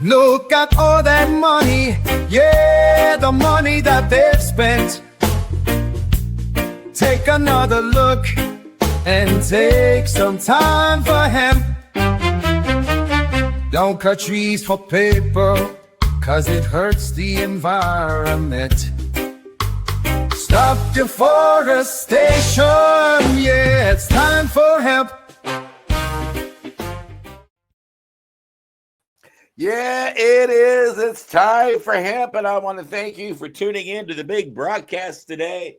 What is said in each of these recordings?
Look at all that money, yeah, the money that they've spent. Take another look and take some time for hemp. Don't cut trees for paper, cause it hurts the environment. Stop deforestation, yeah, it's time for hemp. Yeah, it is. It's time for hemp, and I want to thank you for tuning in to the big broadcast today.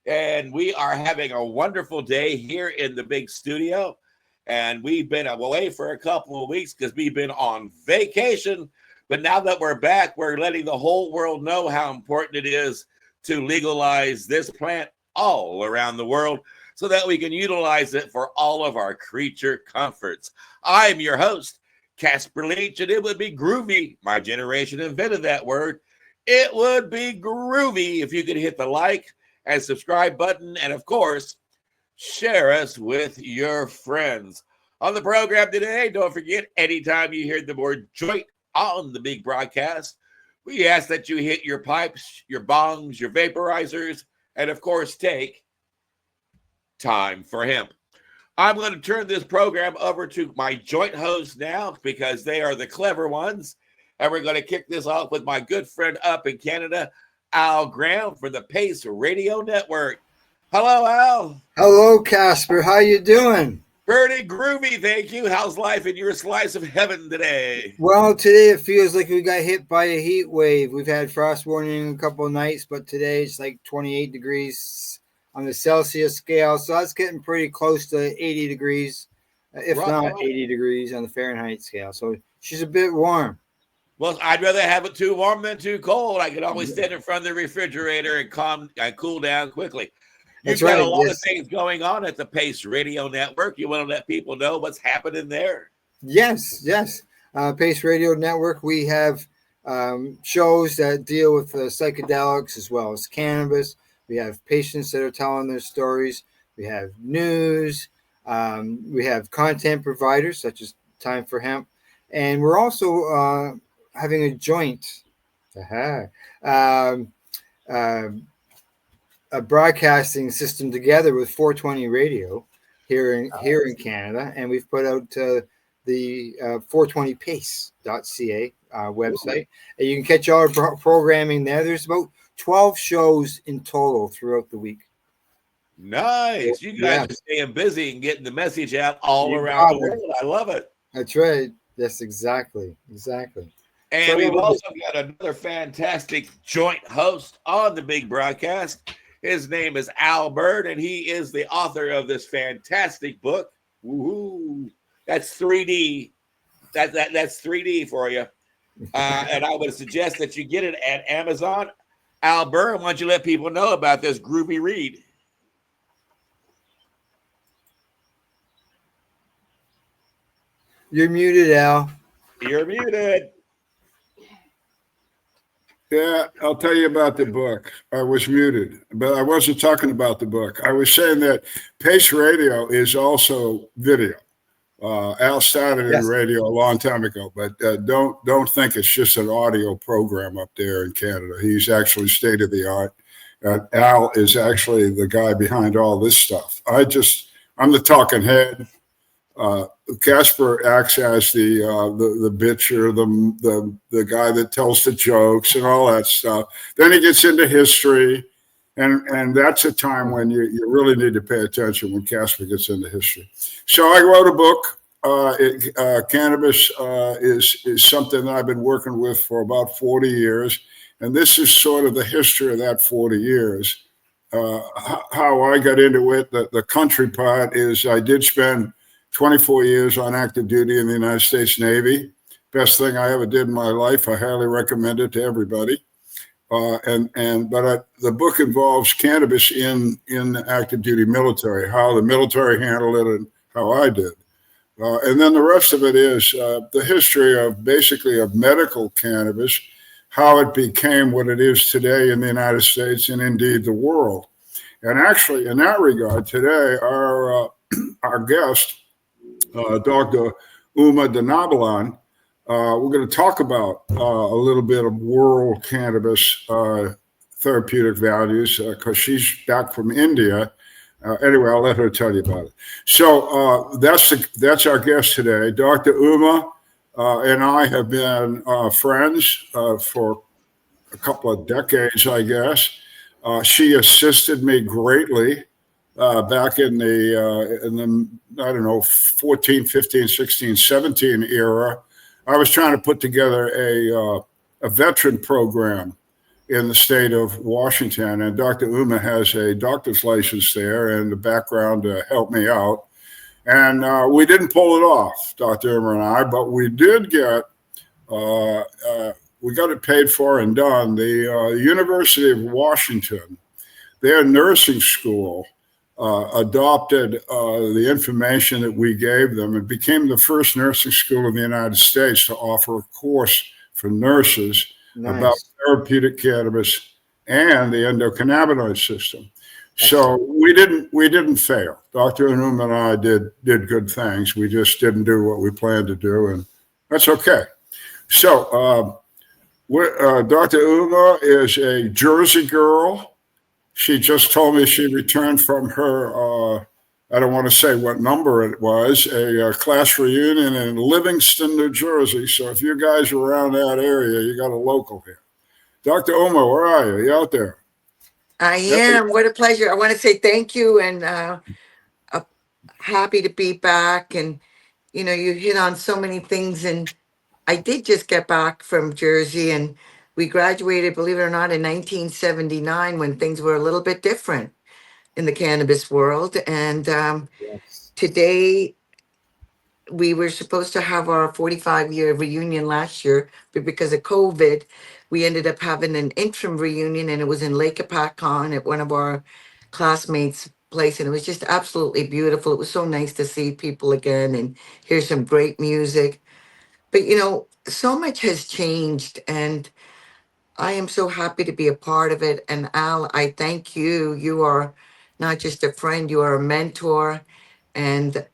And we are having a wonderful day here in the big studio. And we've been away for a couple of weeks because we've been on vacation. But now that we're back, we're letting the whole world know how important it is to legalize this plant all around the world so that we can utilize it for all of our creature comforts. I'm your host, Casper Leitch, and it would be groovy. My generation invented that word. It would be groovy if you could hit the like and subscribe button, and of course, share us with your friends. On the program today, don't forget, anytime you hear the word joint on the big broadcast, we ask that you hit your pipes, your bongs, your vaporizers, and of course, take time for hemp. I'm going to turn this program over to my joint hosts now because they are the clever ones. And we're going to kick this off with my good friend up in Canada, Al Graham from the Pace Radio Network. Hello, Al. Hello, Casper. How you doing? Pretty groovy, thank you. How's life in your slice of heaven today? Well, today it feels like we got hit by a heat wave. We've had frost warning a couple of nights, but today it's like 28 degrees on the Celsius scale, so that's getting pretty close to 80 degrees, if not 80 degrees on the Fahrenheit scale. So she's a bit warm. Well, I'd rather have it too warm than too cold. I can always stand in front of the refrigerator and cool down quickly. You've got a lot of things going on at the Pace Radio Network. You want to let people know what's happening there? Yes. Pace Radio Network, we have shows that deal with psychedelics as well as cannabis. We have patients that are telling their stories. We have news. We have content providers such as Time for Hemp. And we're also having a joint, a broadcasting system together with 420 Radio here in Canada. And we've put out the 420pace.ca website. And you can catch all our programming there. There's about 12 shows in total throughout the week. Nice. You guys are staying busy and getting the message out all around the world. I love it. That's right. Yes, exactly. And so we've also got another fantastic joint host on the big broadcast. His name is Al Byrne, and he is the author of this fantastic book. Woohoo! That's 3D. That's 3D for you. And I would suggest that you get it at Amazon. Al Byrne, why don't you let people know about this groovy read? You're muted, Al. You're muted. Yeah, I'll tell you about the book. I was muted, but I wasn't talking about the book. I was saying that Pace Radio is also video. Al started in radio a long time ago, but don't think it's just an audio program up there in Canada. He's actually state of the art. Al is actually the guy behind all this stuff. I'm the talking head. Casper acts as the bitcher, the guy that tells the jokes and all that stuff. Then he gets into history, and that's a time when you really need to pay attention when Casper gets into history. So I wrote a book. Cannabis is something that I've been working with for about 40 years, and this is sort of the history of that 40 years. How I got into it, the country part is I did spend 24 years on active duty in the United States Navy. Best thing I ever did in my life. I highly recommend it to everybody. But the book involves cannabis in the active duty military, how the military handled it and how I did. And then the rest of it is the history of medical cannabis, how it became what it is today in the United States and indeed the world. And actually, in that regard, today, our guest, Dr. Uma Dhanabalan, We're going to talk about a little bit of world cannabis therapeutic values because she's back from India. Anyway, I'll let her tell you about it. So that's our guest today. Dr. Uma and I have been friends for a couple of decades, I guess. She assisted me greatly back in the I don't know, 14, 15, 16, 17 era. I was trying to put together a veteran program in the state of Washington, and Dr. Uma has a doctor's license there and the background to help me out. And we didn't pull it off, Dr. Uma and I, but we did get we got it paid for and done. The University of Washington, their nursing school, adopted the information that we gave them and became the first nursing school in the United States to offer a course for nurses about therapeutic cannabis and the endocannabinoid system. So we didn't fail. Dr. Uma and I did good things. We just didn't do what we planned to do, and that's okay. So Dr. Uma is a Jersey girl. She just told me she returned from her, I don't want to say what number it was, a class reunion in Livingston, New Jersey. So if you guys are around that area, you got a local here. Dr. Uma, where are you? Are you out there? I am. What a pleasure. I want to say thank you and happy to be back. And, you hit on so many things. And I did just get back from Jersey, and we graduated, believe it or not, in 1979 when things were a little bit different in the cannabis world. And today we were supposed to have our 45-year reunion last year, but because of COVID, we ended up having an interim reunion, and it was in Lake Apacon at one of our classmates' place, and it was just absolutely beautiful. It was so nice to see people again and hear some great music. But so much has changed, and I am so happy to be a part of it. And Al, I thank you. You are not just a friend, you are a mentor. And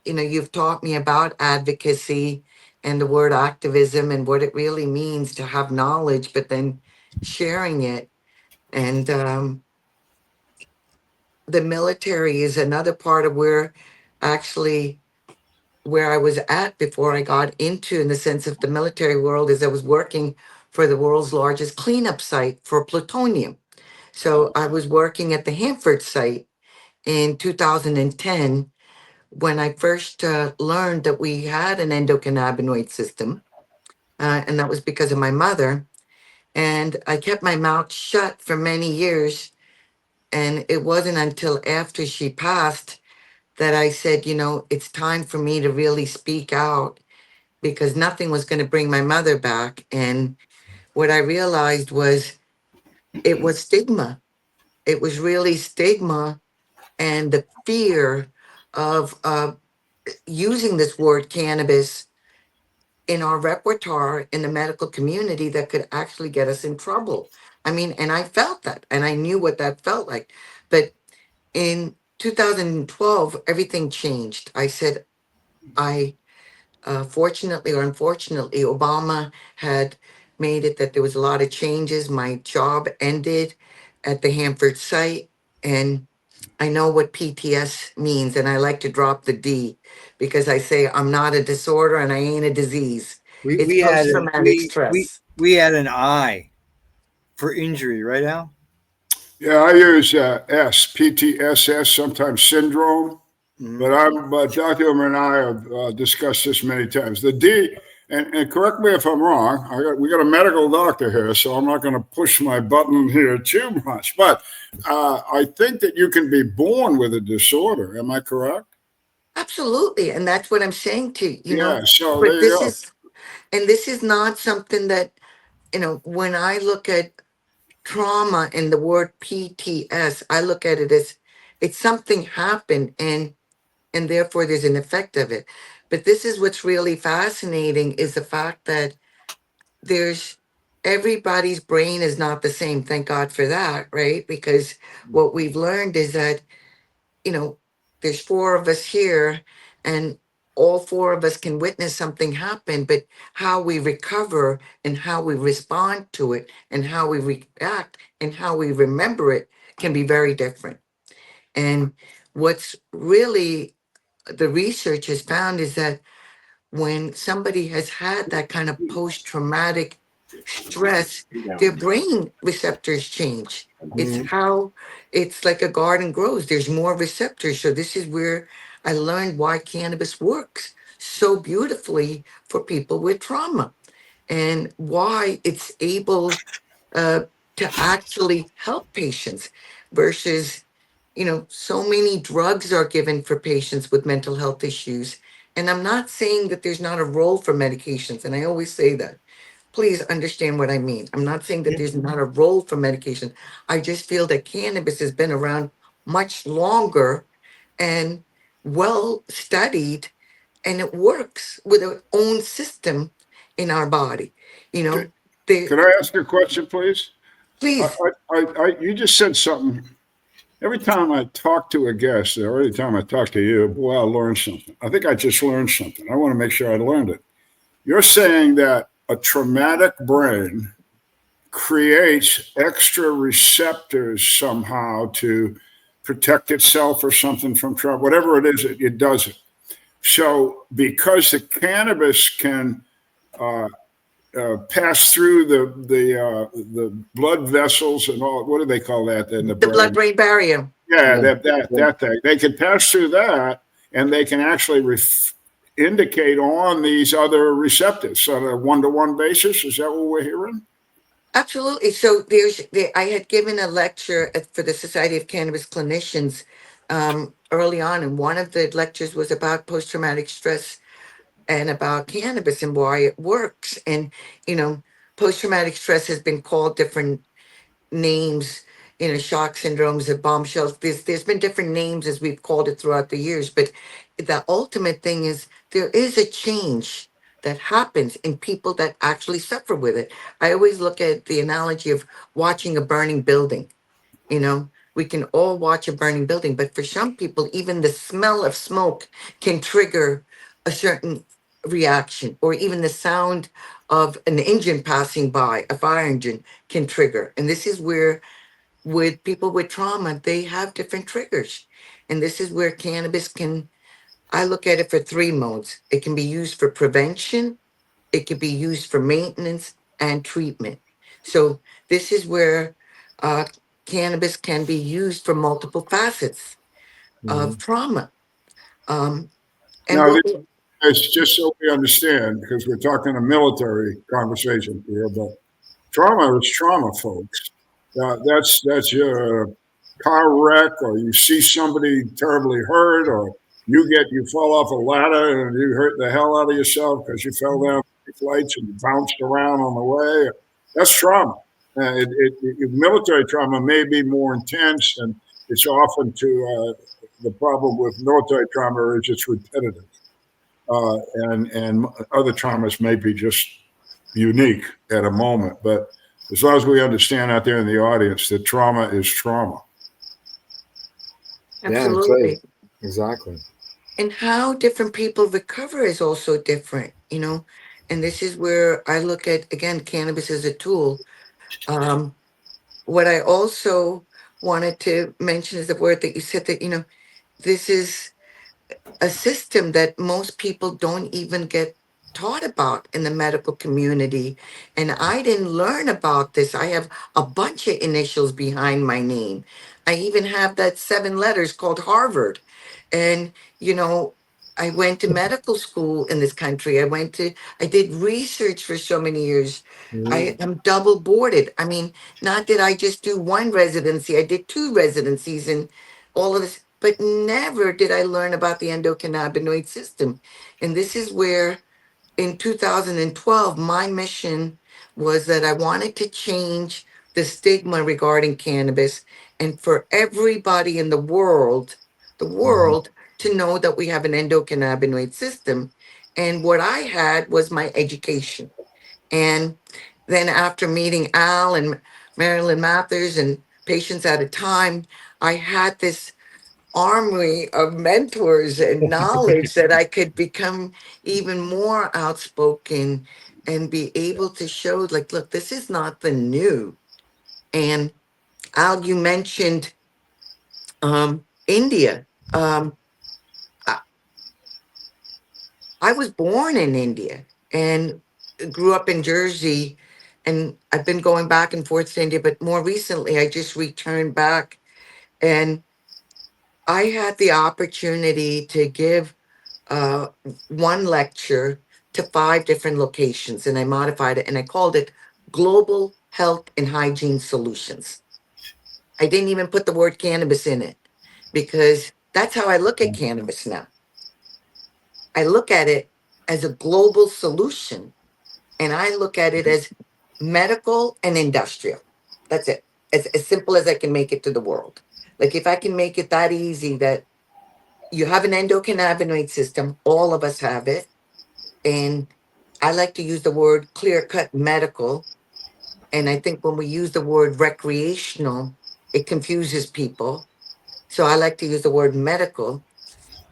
you've taught me about advocacy and the word activism and what it really means to have knowledge, but then sharing it. And the military is another part of where I was at before I got into, in the sense of the military world, is I was working for the world's largest cleanup site for plutonium. So I was working at the Hanford site in 2010 when I first learned that we had an endocannabinoid system. And that was because of my mother. And I kept my mouth shut for many years. And it wasn't until after she passed that I said, it's time for me to really speak out, because nothing was going to bring my mother back. And what I realized was it was stigma. It was really stigma and the fear of using this word cannabis in our repertoire in the medical community that could actually get us in trouble. I mean, and I felt that, and I knew what that felt like. But in 2012, everything changed. I said, fortunately or unfortunately, Obama had made it that there was a lot of changes. My job ended at the Hanford site, and I know what PTS means, and I like to drop the D because I say I'm not a disorder and I ain't a disease. It's post-traumatic stress. We had an I for injury, right, Al? Yeah, I use PTSS, sometimes syndrome. But Dr. Uma and I have discussed this many times. The D, and correct me if I'm wrong, we got a medical doctor here, so I'm not going to push my button here too much. But I think that you can be born with a disorder. Am I correct? Absolutely. And that's what I'm saying to you. Yeah, so But there you go. this is not something that, when I look at trauma and the word PTS, I look at it as it's something happened, and therefore there's an effect of it. But this is what's really fascinating, is the fact that everybody's brain is not the same. Thank God for that, right? Because what we've learned is that, there's four of us here, and all four of us can witness something happen, but how we recover and how we respond to it and how we react and how we remember it can be very different. And what's really the research has found is that when somebody has had that kind of post-traumatic stress, their brain receptors change. It's Mhm. how it's like a garden grows. There's more receptors. So this is where I learned why cannabis works so beautifully for people with trauma and why it's able uh, to actually help patients versus, so many drugs are given for patients with mental health issues. And I'm not saying that there's not a role for medications. And I always say that. Please understand what I mean. I'm not saying that there's not a role for medication. I just feel that cannabis has been around much longer and well studied, and it works with its own system in our body. You Okay. know, they Can I ask you a question, please? please. You just said something. Every time I talk to a guest, or every time I talk to you, boy, I learn something. I think I just learned something. I want to make sure I learned it. You're saying that a traumatic brain creates extra receptors somehow to protect itself or something from trauma, whatever it is, it does it. So, because the cannabis can uh, pass through the blood vessels and all, what do they call that in the The blood brain? brain barrier. Yeah, Yeah. that thing. They can pass through that, and they can actually indicate on these other receptors on a one-to-one basis. Is that what we're hearing? Absolutely. So I had given a lecture for the Society of Cannabis Clinicians early on, and one of the lectures was about post-traumatic stress and about cannabis and why it works. And, post-traumatic stress has been called different names, shock syndromes and bombshells. There's been different names as we've called it throughout the years, but the ultimate thing is there is a change that happens in people that actually suffer with it. I always look at the analogy of watching a burning building. We can all watch a burning building, but for some people, even the smell of smoke can trigger a certain reaction, or even the sound of an engine passing by, a fire engine can trigger. And this is where, with people with trauma, they have different triggers. And this is where cannabis can, I look at it for three modes. It can be used for prevention, it can be used for maintenance and treatment. So this is where uh, cannabis can be used for multiple facets of Mhm. trauma. Um, and Now, what, it's just so we understand, because we're talking a military conversation here, but trauma is trauma, folks. That's your car wreck, or you see somebody terribly hurt, or you fall off a ladder and you hurt the hell out of yourself because you fell down 3 flights and you bounced around on the way. That's trauma. Military trauma may be more intense, and it's often the problem with military trauma is it's repetitive, and other traumas may be just unique at a moment. But as long as we understand out there in the audience that trauma is trauma. Yeah, that's right. absolutely. Exactly. And how different people recover is also different. And this is where I look at, again, cannabis as a tool. Um, what I also wanted to mention is the word that you said that, this is a system that most people don't even get taught about in the medical community. And I didn't learn about this. I have a bunch of initials behind my name. I even have that 7 letters called Harvard. And, you know, I went to medical school in this country. I did research for so many years. Mhm. I am double boarded. I mean, not that I just do one residency, I did 2 residencies and all of this, but never did I learn about the endocannabinoid system. And this is where in 2012, my mission was that I wanted to change the stigma regarding cannabis and for everybody in the Mhm. world to know that we have an endocannabinoid system. And what I had was my education. And then after meeting Al and Marilyn Mathers and Patients at a Time, I had this armory of mentors and knowledge that I could become even more outspoken and be able to show, like, look, this is not the new. And Al, you mentioned India. I, I was born in India and grew up in Jersey, and I've been going back and forth to India, but more recently I just returned back, and I had the opportunity to give uh, one lecture to 5 different locations, and I modified it and I called it Global Health and Hygiene Solutions. I didn't even put the word cannabis in it because that's how I look at cannabis now. I look at it as a global solution, and I look at it as medical and industrial. That's it. As simple as I can make it to the world. Like if I can make it that easy that you have an endocannabinoid system, all of us have it. And I like to use the word clear cut medical. And I think when we use the word recreational, it confuses people. So I like to use the word medical.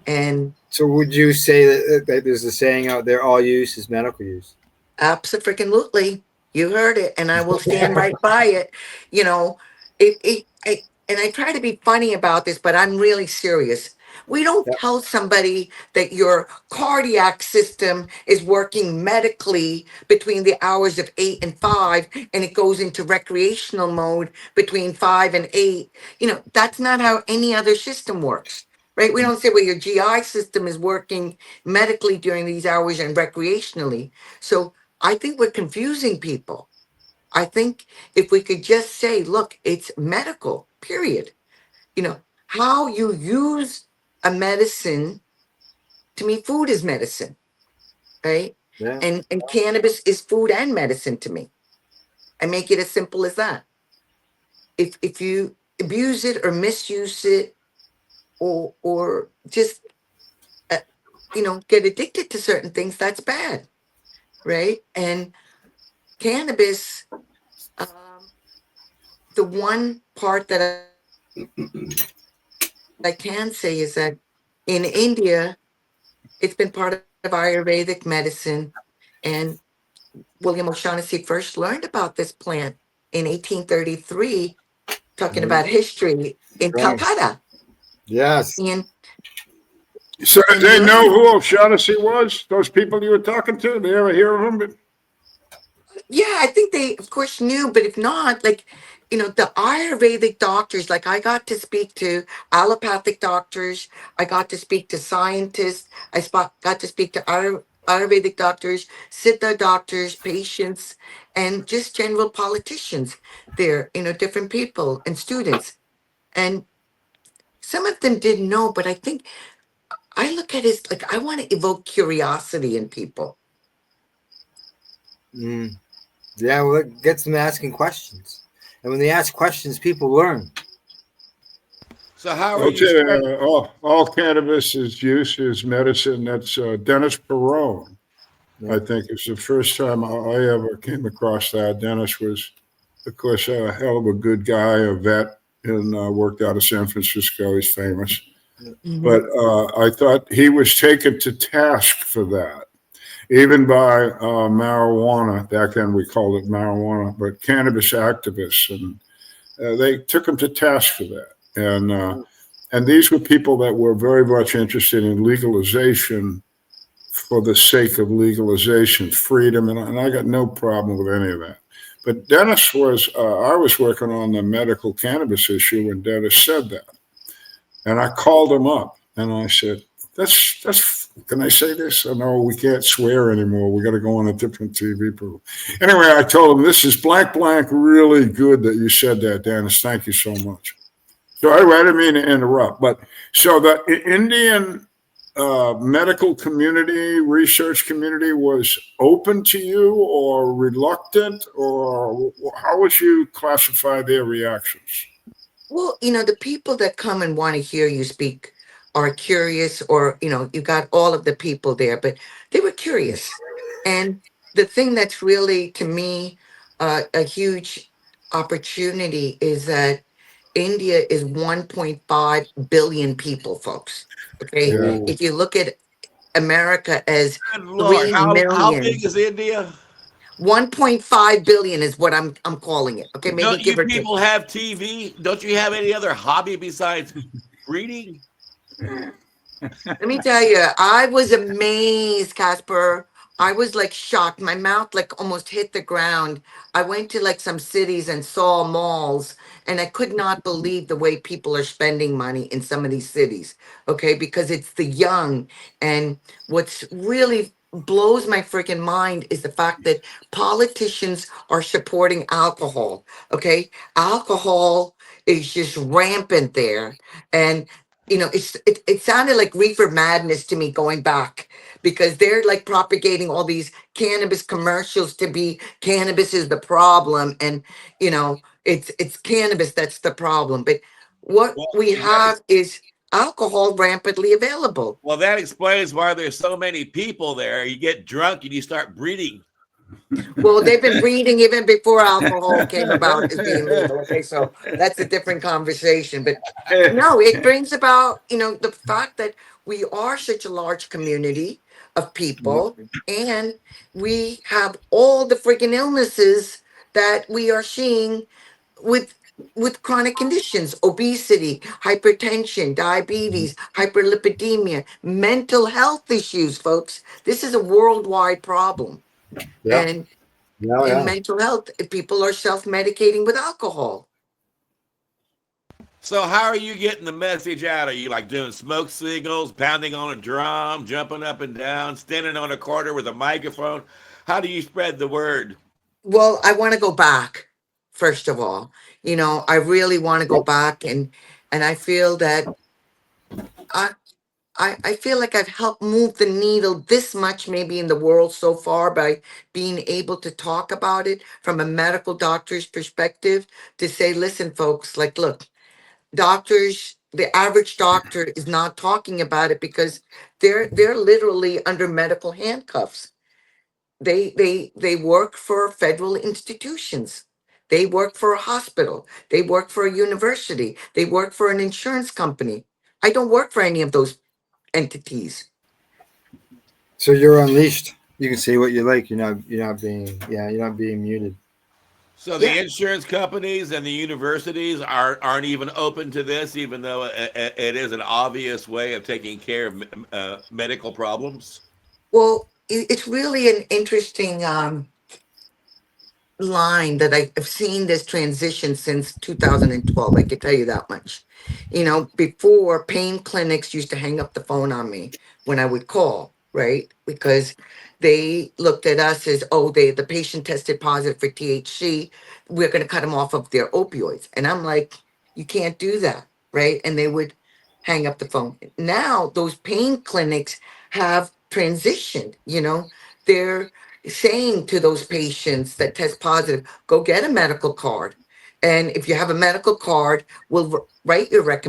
And So would you say that there's a saying out there, all use is medical use? absolutely, you heard it, and I will stand right by it. You know, and I try to be funny about this, but I'm really serious. We don't Yep. tell somebody that your cardiac system is working medically between the hours of 8 and 5, and it goes into recreational mode between 5 and 8. You know, that's not how any other system works, right? We don't say, well, your GI system is working medically during these hours and recreationally. So I think we're confusing people. I think if we could just say, look, it's medical, period. You know, how you use a medicine, to me, food is medicine, right? Yeah. And cannabis is food and medicine to me. I make it as simple as that. If you abuse it or misuse it or just get addicted to certain things, that's bad, right? And cannabis, um, the one part that I can say is that in India, it's been part of Ayurvedic medicine. And William O'Shaughnessy first learned about this plant in 1833, talking about history in Right. Calcutta. Yes. And So and they know learned, who O'Shaughnessy was? Those people you were talking to? They ever hear of him? yeah, I think they, of course, knew, but if not, like, the Ayurvedic doctors, like I got to speak to allopathic doctors, I got to speak to scientists, got to speak to Ayurvedic doctors, Siddha doctors, patients, and just general politicians there, different people and students. And some of them didn't know, but I think I look at it as like I want to evoke curiosity in people. Mm. Yeah, well, it gets them asking questions. And when they ask questions, people learn. So how are I'll you tell starting? you, all cannabis is use is medicine. That's Dennis Perone. Yeah. I think it's the first time I ever came across that. Dennis was, of course, a hell of a good guy, a vet, and worked out of San Francisco. He's famous. Mhm. But I thought he was taken to task for that, even by marijuana. Back then we called it marijuana, but cannabis activists. And they took him to task for that. And these were people that were very much interested in legalization for the sake of legalization, freedom, and I got no problem with any of that. But Dennis was, I was working on the medical cannabis issue when Dennis said that. And I called him up and I said, can I say this? Oh, no, we can't swear anymore. We got to go on a different TV program. Anyway, I told him, this is blank, really good that you said that, Dennis. Thank you so much. So I didn't mean to interrupt, but so the Indian medical community, research community was open to you or reluctant, or how would you classify their reactions? Well, the people that come and want to hear you speak are curious, or, you got all of the people there, but they were curious. And the thing that's really, to me, a huge opportunity is that India is 1.5 billion people, folks. Okay. Yeah. If you look at America as Good Lord, 3 how million, big is India? 1.5 billion is what I'm calling it. Okay, maybe Don't you give or take. people have TV? Don't you have any other hobby besides reading? Let me tell you, I was amazed, Casper. I was like shocked. My mouth like almost hit the ground. I went to like some cities and saw malls, and I could not believe the way people are spending money in some of these cities. Okay, because it's the young. And what's really blows my freaking mind is the fact that politicians are supporting alcohol. Okay, alcohol is just rampant there. And it sounded like reefer madness to me going back, because they're like propagating all these cannabis commercials to be cannabis is the problem, and it's cannabis that's the problem. But what Well, we have is alcohol rampantly available. well, that explains why there's so many people there. You get drunk and you start breeding. Well, they've been breeding even before alcohol came about as being legal. Okay, so that's a different conversation. But no, it brings about, the fact that we are such a large community of people, and we have all the freaking illnesses that we are seeing with chronic conditions: obesity, hypertension, diabetes, hyperlipidemia, mental health issues, folks. This is a worldwide problem. Yeah. And Yeah. in Yeah. mental health, people are self-medicating with alcohol. So how are you getting the message out? Are you like doing smoke signals, pounding on a drum, jumping up and down, standing on a corner with a microphone? How do you spread the word? Well, I want to go back, first of all. I really want to go back, and I feel that I I feel like I've helped move the needle this much maybe in the world so far by being able to talk about it from a medical doctor's perspective, to say, listen, folks, like, look, doctors, the average doctor is not talking about it because they're literally under medical handcuffs. They work for federal institutions. They work for a hospital. They work for a university. They work for an insurance company. I don't work for any of those entities. So you're unleashed. You can say what you like. You're not being muted. So the Yeah. insurance companies and the universities aren't even open to this, even though it is an obvious way of taking care of medical problems. Well, it's really an interesting line that I've seen this transition since 2012. I can tell you that much. Before, pain clinics used to hang up the phone on me when I would call, right? Because they looked at us as, oh, the patient tested positive for THC. We're going to cut them off of their opioids. And I'm like, you can't do that, right? And they would hang up the phone. Now, those pain clinics have transitioned, they're saying to those patients that test positive, go get a medical card. And if you have a medical card, we'll write your write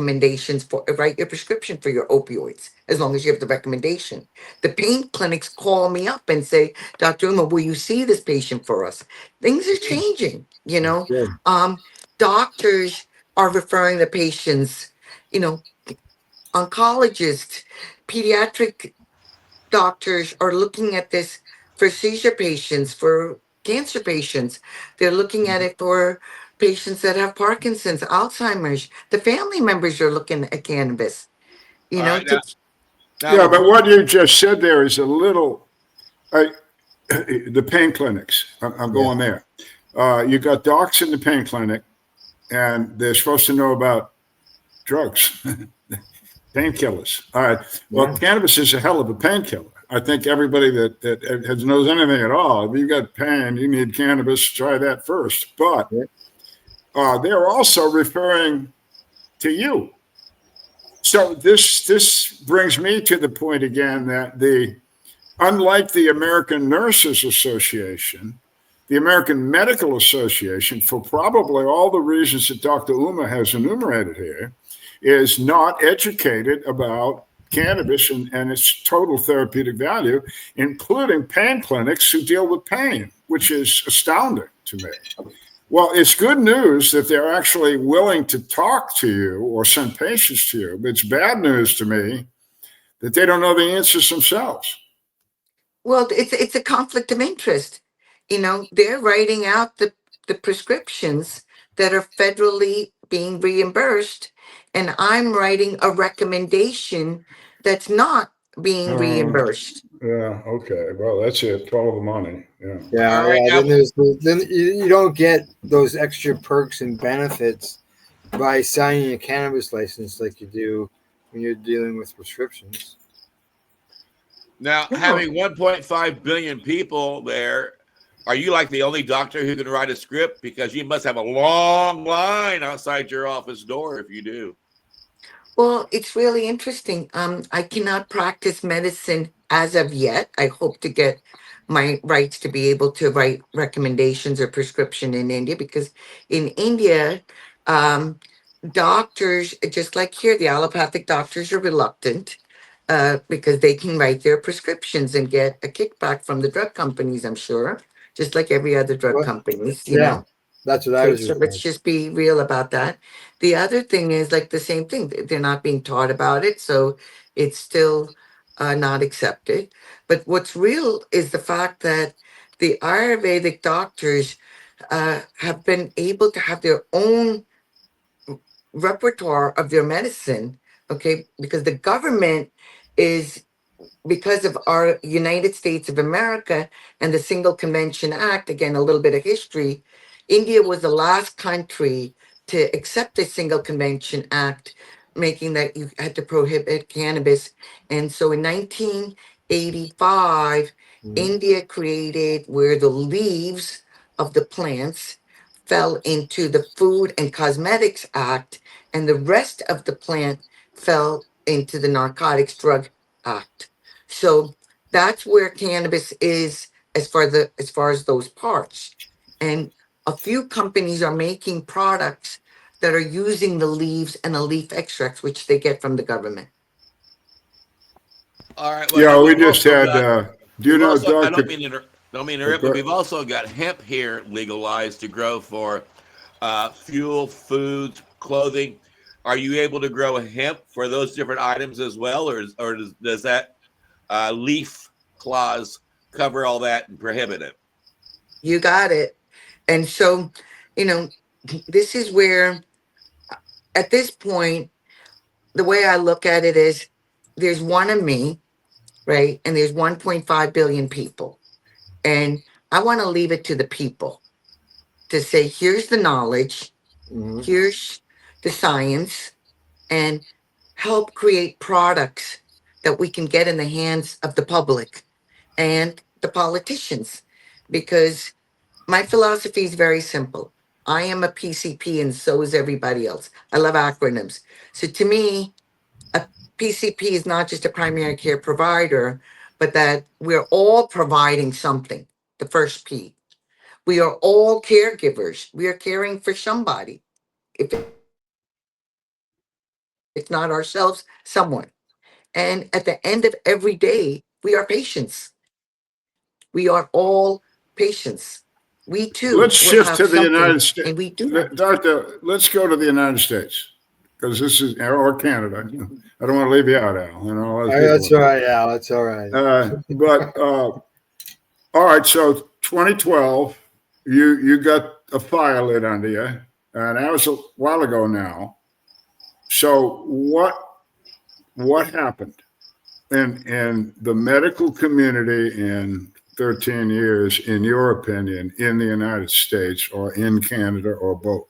your prescription for your opioids, as long as you have the recommendation. The pain clinics call me up and say, Dr. Uma, will you see this patient for us? Things are changing. Good. Doctors are referring the patients, you know, oncologists, pediatric doctors are looking at this for seizure patients, for cancer patients. They're looking at it for patients that have Parkinson's, Alzheimer's. The family members are looking at cannabis. All You know, right, to, now Yeah, but what you just said there is a little. The pain clinics. I'm going there. You got docs in the pain clinic, and they're supposed to know about drugs, painkillers. All right. Well, Yeah. cannabis is a hell of a painkiller. I think everybody that knows anything at all, if you got pain, you need cannabis. Try that first. But they're also referring to you. So this brings me to the point again that unlike the American Nurses Association, the American Medical Association, for probably all the reasons that Dr. Uma has enumerated here, is not educated about cannabis and its total therapeutic value, including pain clinics who deal with pain, which is astounding to me. Well, it's good news that they're actually willing to talk to you or send patients to you. But it's bad news to me that they don't know the answers themselves. Well, it's a conflict of interest. You know, they're writing out the prescriptions that are federally being reimbursed, and I'm writing a recommendation that's not being reimbursed. Yeah. Okay. Well, that's it. Follow the money. Yeah. All Yeah, right, yeah. now Then you don't get those extra perks and benefits by signing a cannabis license like you do when you're dealing with prescriptions. Now, No. having 1.5 billion people there, are you like the only doctor who can write a script? Because you must have a long line outside your office door if you do. Well, it's really interesting. I cannot practice medicine as of yet. I hope to get my rights to be able to write recommendations or prescription in India, because in India, um, doctors, just like here, the allopathic doctors are reluctant because they can write their prescriptions and get a kickback from the drug companies, I'm sure, just like every other drug What? companies, you Yeah, know. that's what I Okay, was so referring let's to. just be real about that. The other thing is like the same thing. They're not being taught about it, so it's still not accepted. But what's real is the fact that the Ayurvedic doctors have been able to have their own repertoire of their medicine, okay, because the government is, because of our United States of America and the Single Convention Act, again, a little bit of history, India was the last country to accept the Single Convention Act, making that you had to prohibit cannabis. And so in 1985, Mhm. India created where the leaves of the plants fell into the Food and Cosmetics Act, and the rest of the plant fell into the Narcotics Drug Act. So that's where cannabis is as far as those parts. And a few companies are making products that are using the leaves and the leaf extracts which they get from the government. All right. Well, now Yeah. We we've just also had. got Do you know I Doctor? don't mean to interrupt, but we've also got hemp here legalized to grow for fuel, foods, clothing. Are you able to grow hemp for those different items as well, or does that leaf clause cover all that and prohibit it? You got it. And so, you know, this is where at this point, the way I look at it is there's one of me, right? And there's 1.5 billion people. And I want to leave it to the people to say, here's the knowledge, Mhm. here's the science, and help create products that we can get in the hands of the public and the politicians. Because my philosophy is very simple. I am a PCP and so is everybody else. I love acronyms. So to me, a PCP is not just a primary care provider, but that we're all providing something. The first P. We are all caregivers. We are caring for somebody. If it's not ourselves, someone. And at the end of every day, we are patients. We are all patients. We Let's too will shift have to the something, United States. and we do have. Doctor, let's go to the United States because this is, or Canada. I don't want to leave you out, Al. You know, a lot of That's people. all right, Al. That's all right. All right. So 2012, you got a fire lit under you, and that was a while ago now. So what happened in the medical community in 13 years, in your opinion, in the United States or in Canada or both?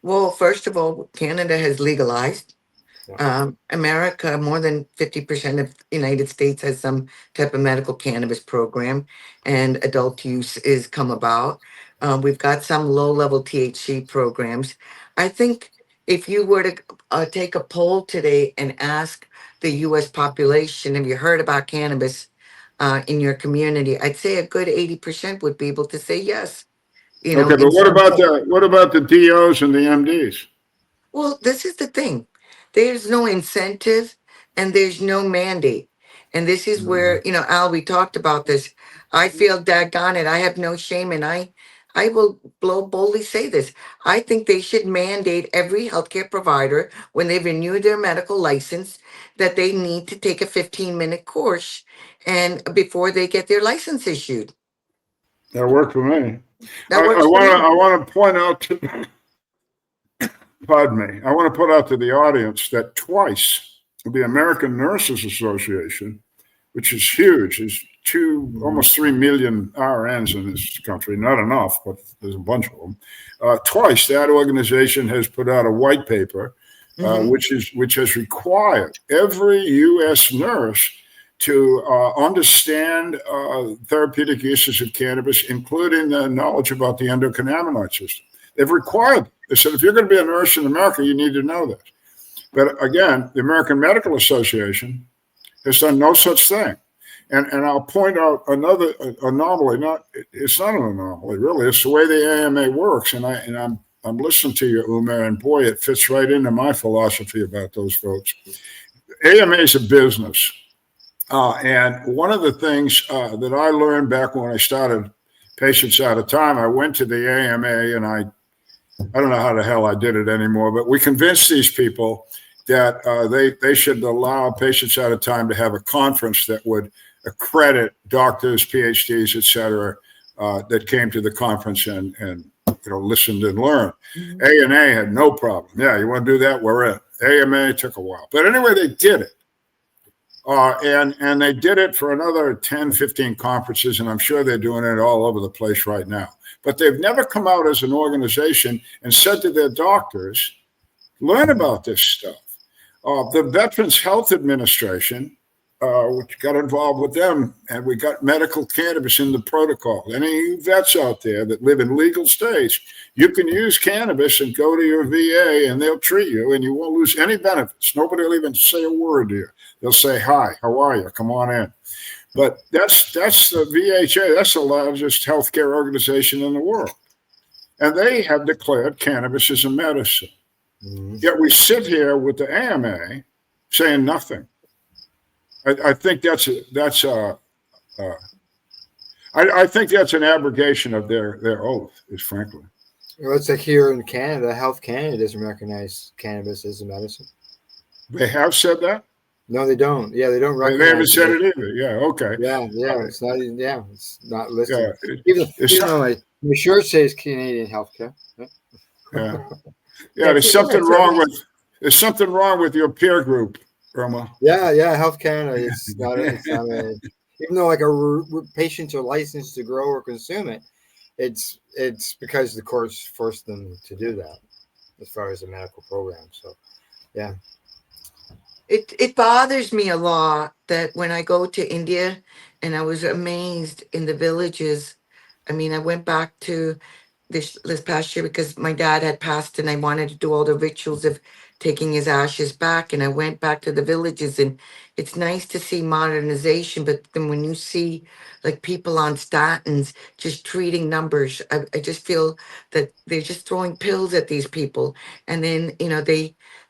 Well, first of all, Canada has legalized. Yeah. America, more than 50% of the United States has some type of medical cannabis program, and adult use is come about. We've got some low-level THC programs. I think if you were to take a poll today and ask the U.S. population, have you heard about cannabis in your community? I'd say a good 80% would be able to say yes. You know, Okay, but in some form. what about the DOs and the MDs? Well, this is the thing. There's no incentive and there's no mandate. And this is where, you know, Al, we talked about this. I feel daggone it. I have no shame and I will boldly say this. I think they should mandate every healthcare provider, when they renew their medical license, that they need to take a 15-minute course and before they get their license issued. That worked for me. That works for me. I want to point out to, pardon me, I want to put out to the audience that twice the American Nurses Association, which is huge, is almost 3 million RNs in this country. Not enough, but there's a bunch of them. Twice that organization has put out a white paper, which has required every U.S. nurse to understand therapeutic uses of cannabis, including the knowledge about the endocannabinoid system. They've required it. They said, if you're going to be a nurse in America, you need to know this. But again, the American Medical Association has done no such thing. And I'll point out another anomaly. It's not an anomaly, really. It's the way the AMA works. And I'm listening to you, Uma, and boy, it fits right into my philosophy about those folks. AMA is a business. And one of the things that I learned back when I started Patients Out of Time, I went to the AMA, and I don't know how the hell I did it anymore, but we convinced these people that they should allow Patients Out of Time to have a conference that would accredit doctors, PhDs, et cetera, that came to the conference and listened and learned. ANA had no problem. Yeah, you want to do that? We're in. AMA took a while. But anyway, they did it. And they did it for another 10, 15 conferences, and I'm sure they're doing it all over the place right now. But they've never come out as an organization and said to their doctors, learn about this stuff. The Veterans Health Administration, which got involved with them, and we got medical cannabis in the protocol. Any vets out there that live in legal states, you can use cannabis and go to your VA, and they'll treat you, and you won't lose any benefits. Nobody will even say a word to you. They'll say, hi, how are you? Come on in. But that's the VHA. That's the largest healthcare organization in the world. And they have declared cannabis as a medicine. Yet we sit here with the AMA saying nothing. I think I think that's an abrogation of their oath, is frankly. Well, it's like here in Canada, Health Canada doesn't recognize cannabis as a medicine. They have said that? No, they don't. Yeah, they don't recognize. They haven't said it either. Yeah, okay. Yeah, it's not. Yeah, it's not listed. Yeah, even though my shirt says Canadian healthcare. Yeah. Yeah, there's something wrong with your peer group, Irma. Yeah, Health Canada. It's not even though like patients are licensed to grow or consume it, it's because the courts forced them to do that as far as the medical program. So, yeah. It bothers me a lot that when I go to India, and I was amazed in the villages. I mean, I went back to this past year because my dad had passed, and I wanted to do all the rituals of taking his ashes back. And I went back to the villages, and it's nice to see modernization. But then when you see like people on statins just treating numbers, I just feel that they're just throwing pills at these people. And then,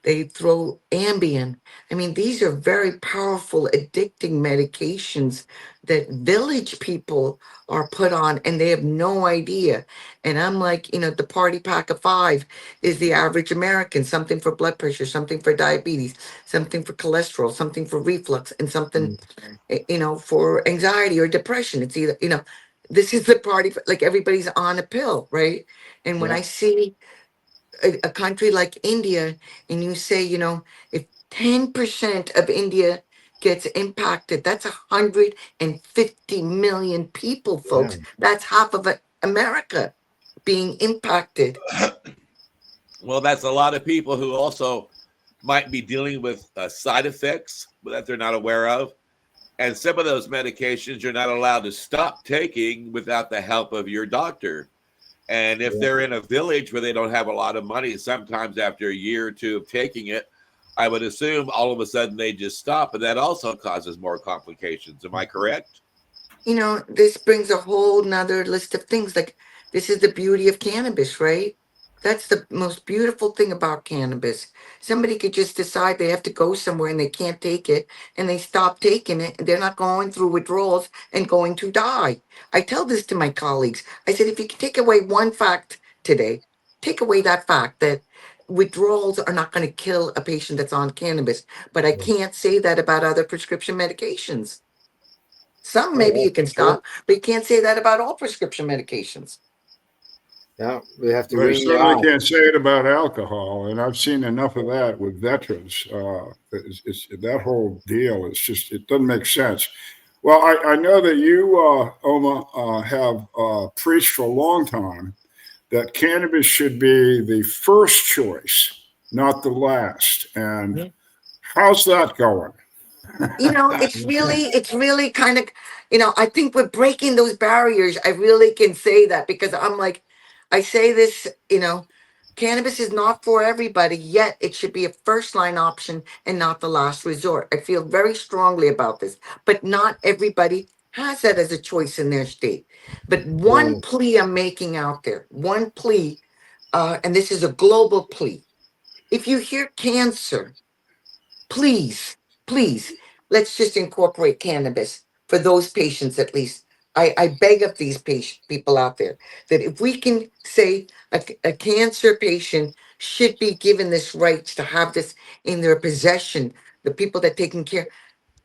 they throw Ambien. I mean, these are very powerful, addicting medications that village people are put on, and they have no idea. And I'm like, the party pack of 5 is the average American, something for blood pressure, something for diabetes, something for cholesterol, something for reflux, and something, for anxiety or depression. It's either, this is the party, like everybody's on a pill, right? And when I see a country like India, and you say, if 10% of India gets impacted, that's 150 million people, folks. Yeah. That's half of America being impacted. Well, that's a lot of people who also might be dealing with side effects that they're not aware of. And some of those medications you're not allowed to stop taking without the help of your doctor. And if they're in a village where they don't have a lot of money, sometimes after a year or two of taking it, I would assume all of a sudden they just stop, and that also causes more complications. Am I correct? This brings a whole nother list of things. Like, this is the beauty of cannabis, right? That's the most beautiful thing about cannabis. Somebody could just decide they have to go somewhere and they can't take it and they stop taking it and they're not going through withdrawals and going to die. I tell this to my colleagues. I said, if you can take away one fact today, take away that fact that withdrawals are not going to kill a patient that's on cannabis. But I can't say that about other prescription medications. Some maybe you can stop, but you can't say that about all prescription medications. Yeah, we have to Well, you ring you certainly out. can't say it about alcohol, and I've seen enough of that with veterans. That whole deal is just, it doesn't make sense. Well, I know that you, Oma, have preached for a long time that cannabis should be the first choice, not the last. And how's that going? It's really kind of, I think we're breaking those barriers. I really can say that because I'm like, I say this, cannabis is not for everybody, yet it should be a first line option and not the last resort. I feel very strongly about this, but not everybody has that as a choice in their state. But one Mm, plea I'm making out there, one plea, and this is a global plea. If you hear cancer, please, please, let's just incorporate cannabis for those patients at least. I beg of these people out there that if we can say a cancer patient should be given this right to have this in their possession, the people that taking care,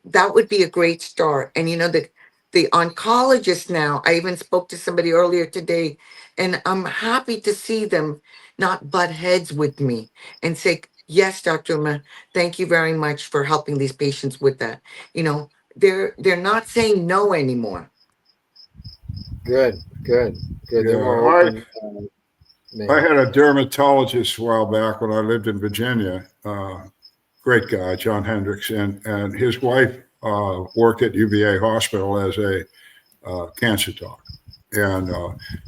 that would be a great start. And the oncologist now, I even spoke to somebody earlier today, and I'm happy to see them not butt heads with me and say, yes, Dr. Uma, thank you very much for helping these patients with that. They're not saying no anymore. good, good, good. They're more Yeah, open. I had a dermatologist a while back when I lived in Virginia. Great guy, John Hendricks, and his wife worked at UVA Hospital as a cancer doc. And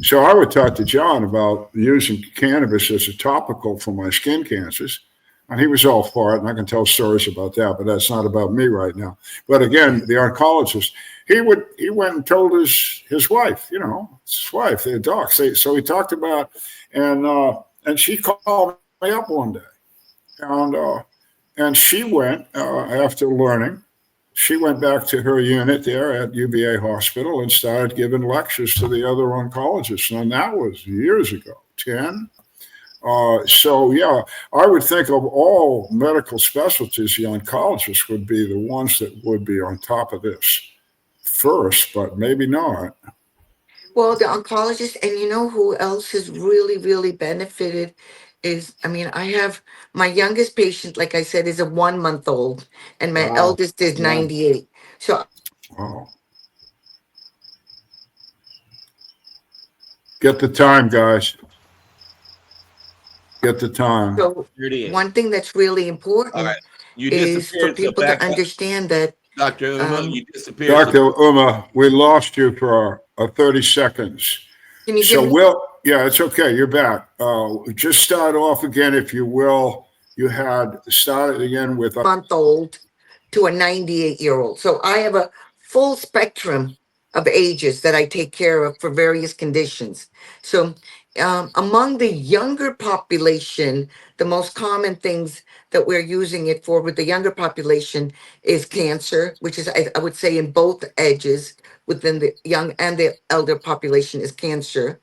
so I would talk to John about using cannabis as a topical for my skin cancers. And he was all for it. And I can tell stories about that, but that's not about me right now. But again, the oncologist, he went and told his wife, his wife, the doc. So he talked about, and she called me up one day. And she went, after learning, she went back to her unit there at UVA Hospital and started giving lectures to the other oncologists. And that was years ago, 10. So, yeah, I would think of all medical specialties, the oncologists would be the ones that would be on top of this first, but maybe not. Well, the oncologist, and who else has really, really benefited I have my youngest patient, like I said, is a 1 month old, and my Wow. eldest is Yeah. 98. So Wow. Get the time, guys. Get the time. So Here it is. one thing that's really All important right. You is for disappeared. So people to back up. understand that Dr. Uma, um, you disappeared. Dr. Uma, we lost you for 30 seconds. can you hear So me? yeah, it's okay. You're back. Just start off again, if you will. You had started again with Month old to a 98-year-old. So I have a full spectrum of ages that I take care of for various conditions. So among the younger population, the most common things that we're using it for with the younger population is cancer, which is, I would say, in both edges within the young and the elder population is cancer.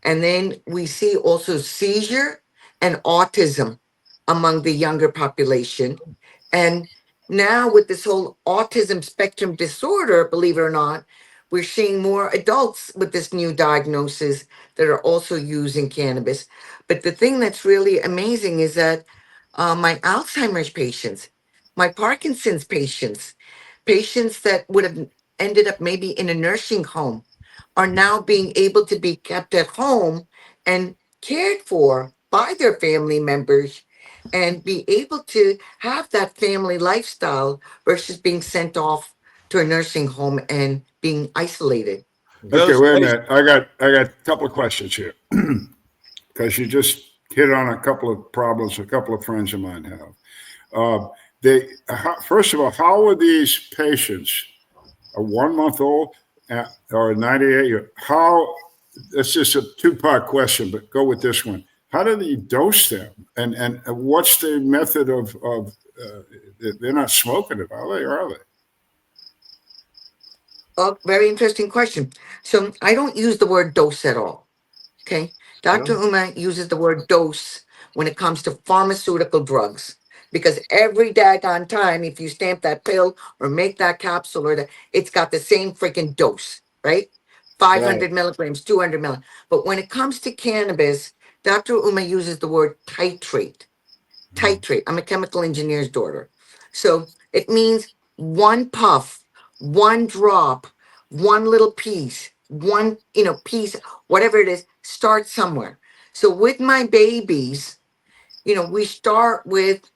And then we see also seizure and autism among the younger population. And now with this whole autism spectrum disorder, believe it or not, we're seeing more adults with this new diagnosis that are also using cannabis. But the thing that's really amazing is that my Alzheimer's patients, my Parkinson's patients, patients that would have ended up maybe in a nursing home are now being able to be kept at home and cared for by their family members and be able to have that family lifestyle versus being sent off to a nursing home and being isolated. Okay, Those wait a patients, minute. I got a couple of questions here because you just hit on a couple of problems a couple of friends of mine have. First of all, how are these patients, a 1 month old or a 98 year? How? That's just a two-part question, but go with this one. how do they dose them? And what's the method of they're not smoking it, are they? Or are they? Oh, very interesting question. So I don't use the word dose at all. Okay. Dr. No? Uma uses the word dose when it comes to pharmaceutical drugs. Because every daggone time, if you stamp that pill or make that capsule or that, it's got the same freaking dose, right? 500 milligrams, 200 milligrams. But when it comes to cannabis, Dr. Uma uses the word titrate. Titrate. I'm a chemical engineer's daughter. So it means one puff, one drop, one little piece, one, piece, whatever it is, start somewhere. So with my babies, we start with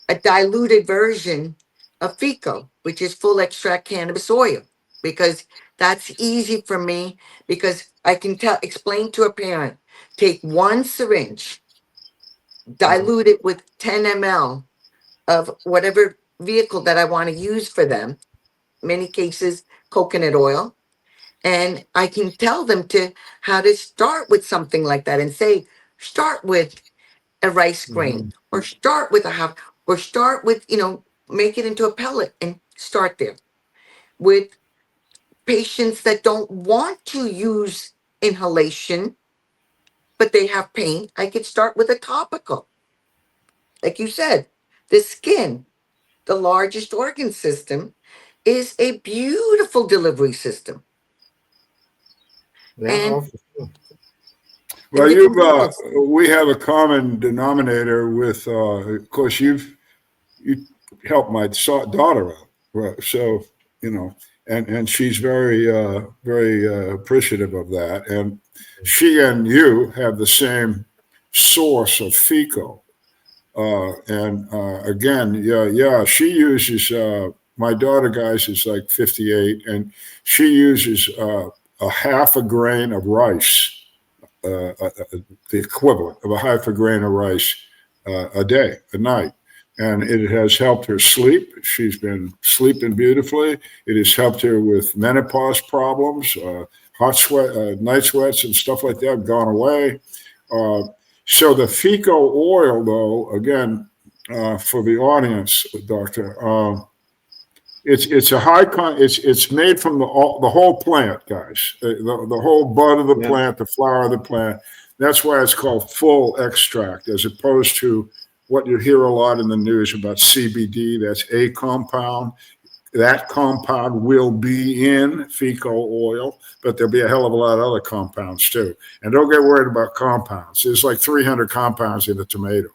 a diluted version of FICO, which is full extract cannabis oil, because that's easy for me because I can explain to a parent, take one syringe, dilute it with 10 ml of whatever vehicle that I want to use for them, many cases coconut oil, and I can tell them to how to start with something like that and say, start with a rice grain or start with a half or start with, make it into a pellet and start there. With patients that don't want to use inhalation, but they have pain, I could start with a topical. Like you said, the skin, the largest organ system, is a beautiful delivery system. Yeah. And Well, the you've components. we have a common denominator with, of course, you helped my daughter out, right? So and she's very appreciative of that, and she and you have the same source of FICO, and again, yeah, she uses my daughter, guys, is like 58, and she uses a half a grain of rice, the equivalent of a half a grain of rice a day, a night. And it has helped her sleep. She's been sleeping beautifully. It has helped her with menopause problems, hot sweat, night sweats, and stuff like that have gone away. Uh, so the FICO oil, though, again, for the audience, Doctor, it's a it's made from the whole plant, guys. The whole bud of the plant, the flower of the plant. That's why it's called full extract, as opposed to what you hear a lot in the news about CBD. That's a compound. That compound will be in FICO oil, but there'll be a hell of a lot of other compounds too. And don't get worried about compounds. There's like 300 compounds in a tomato.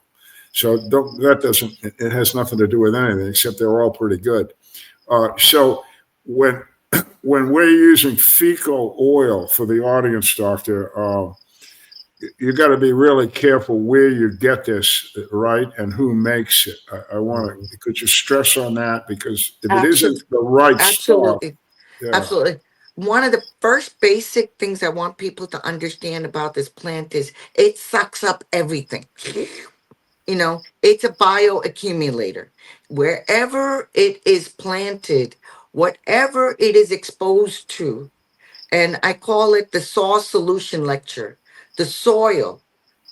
So it has nothing to do with anything except they're all pretty good. So when we're using FICO oil for the audience, Doctor, you got to be really careful where you get this, right, and who makes it. I want to, could you stress on that? Because if it isn't the right stuff, Absolutely. yeah. Absolutely. One of the first basic things I want people to understand about this plant is it sucks up everything. It's a bioaccumulator. Wherever it is planted, whatever it is exposed to, and I call it the soil solution lecture, the soil,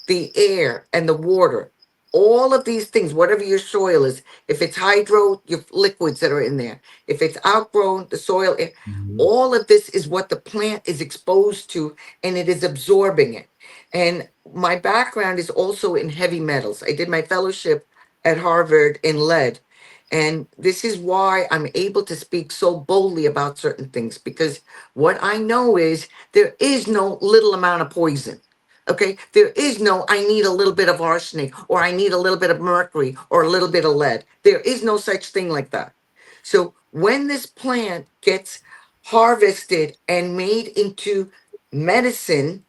the air, and the water. All of these things, whatever your soil is, if it's hydro, your liquids that are in there, if it's outgrown, the soil, all of this is what the plant is exposed to, and it is absorbing it. And my background is also in heavy metals. I did my fellowship at Harvard in lead. And this is why I'm able to speak so boldly about certain things, because what I know is there is no little amount of poison. Okay, there is no, I need a little bit of arsenic, or I need a little bit of mercury, or a little bit of lead. There is no such thing like that. So when this plant gets harvested and made into medicine,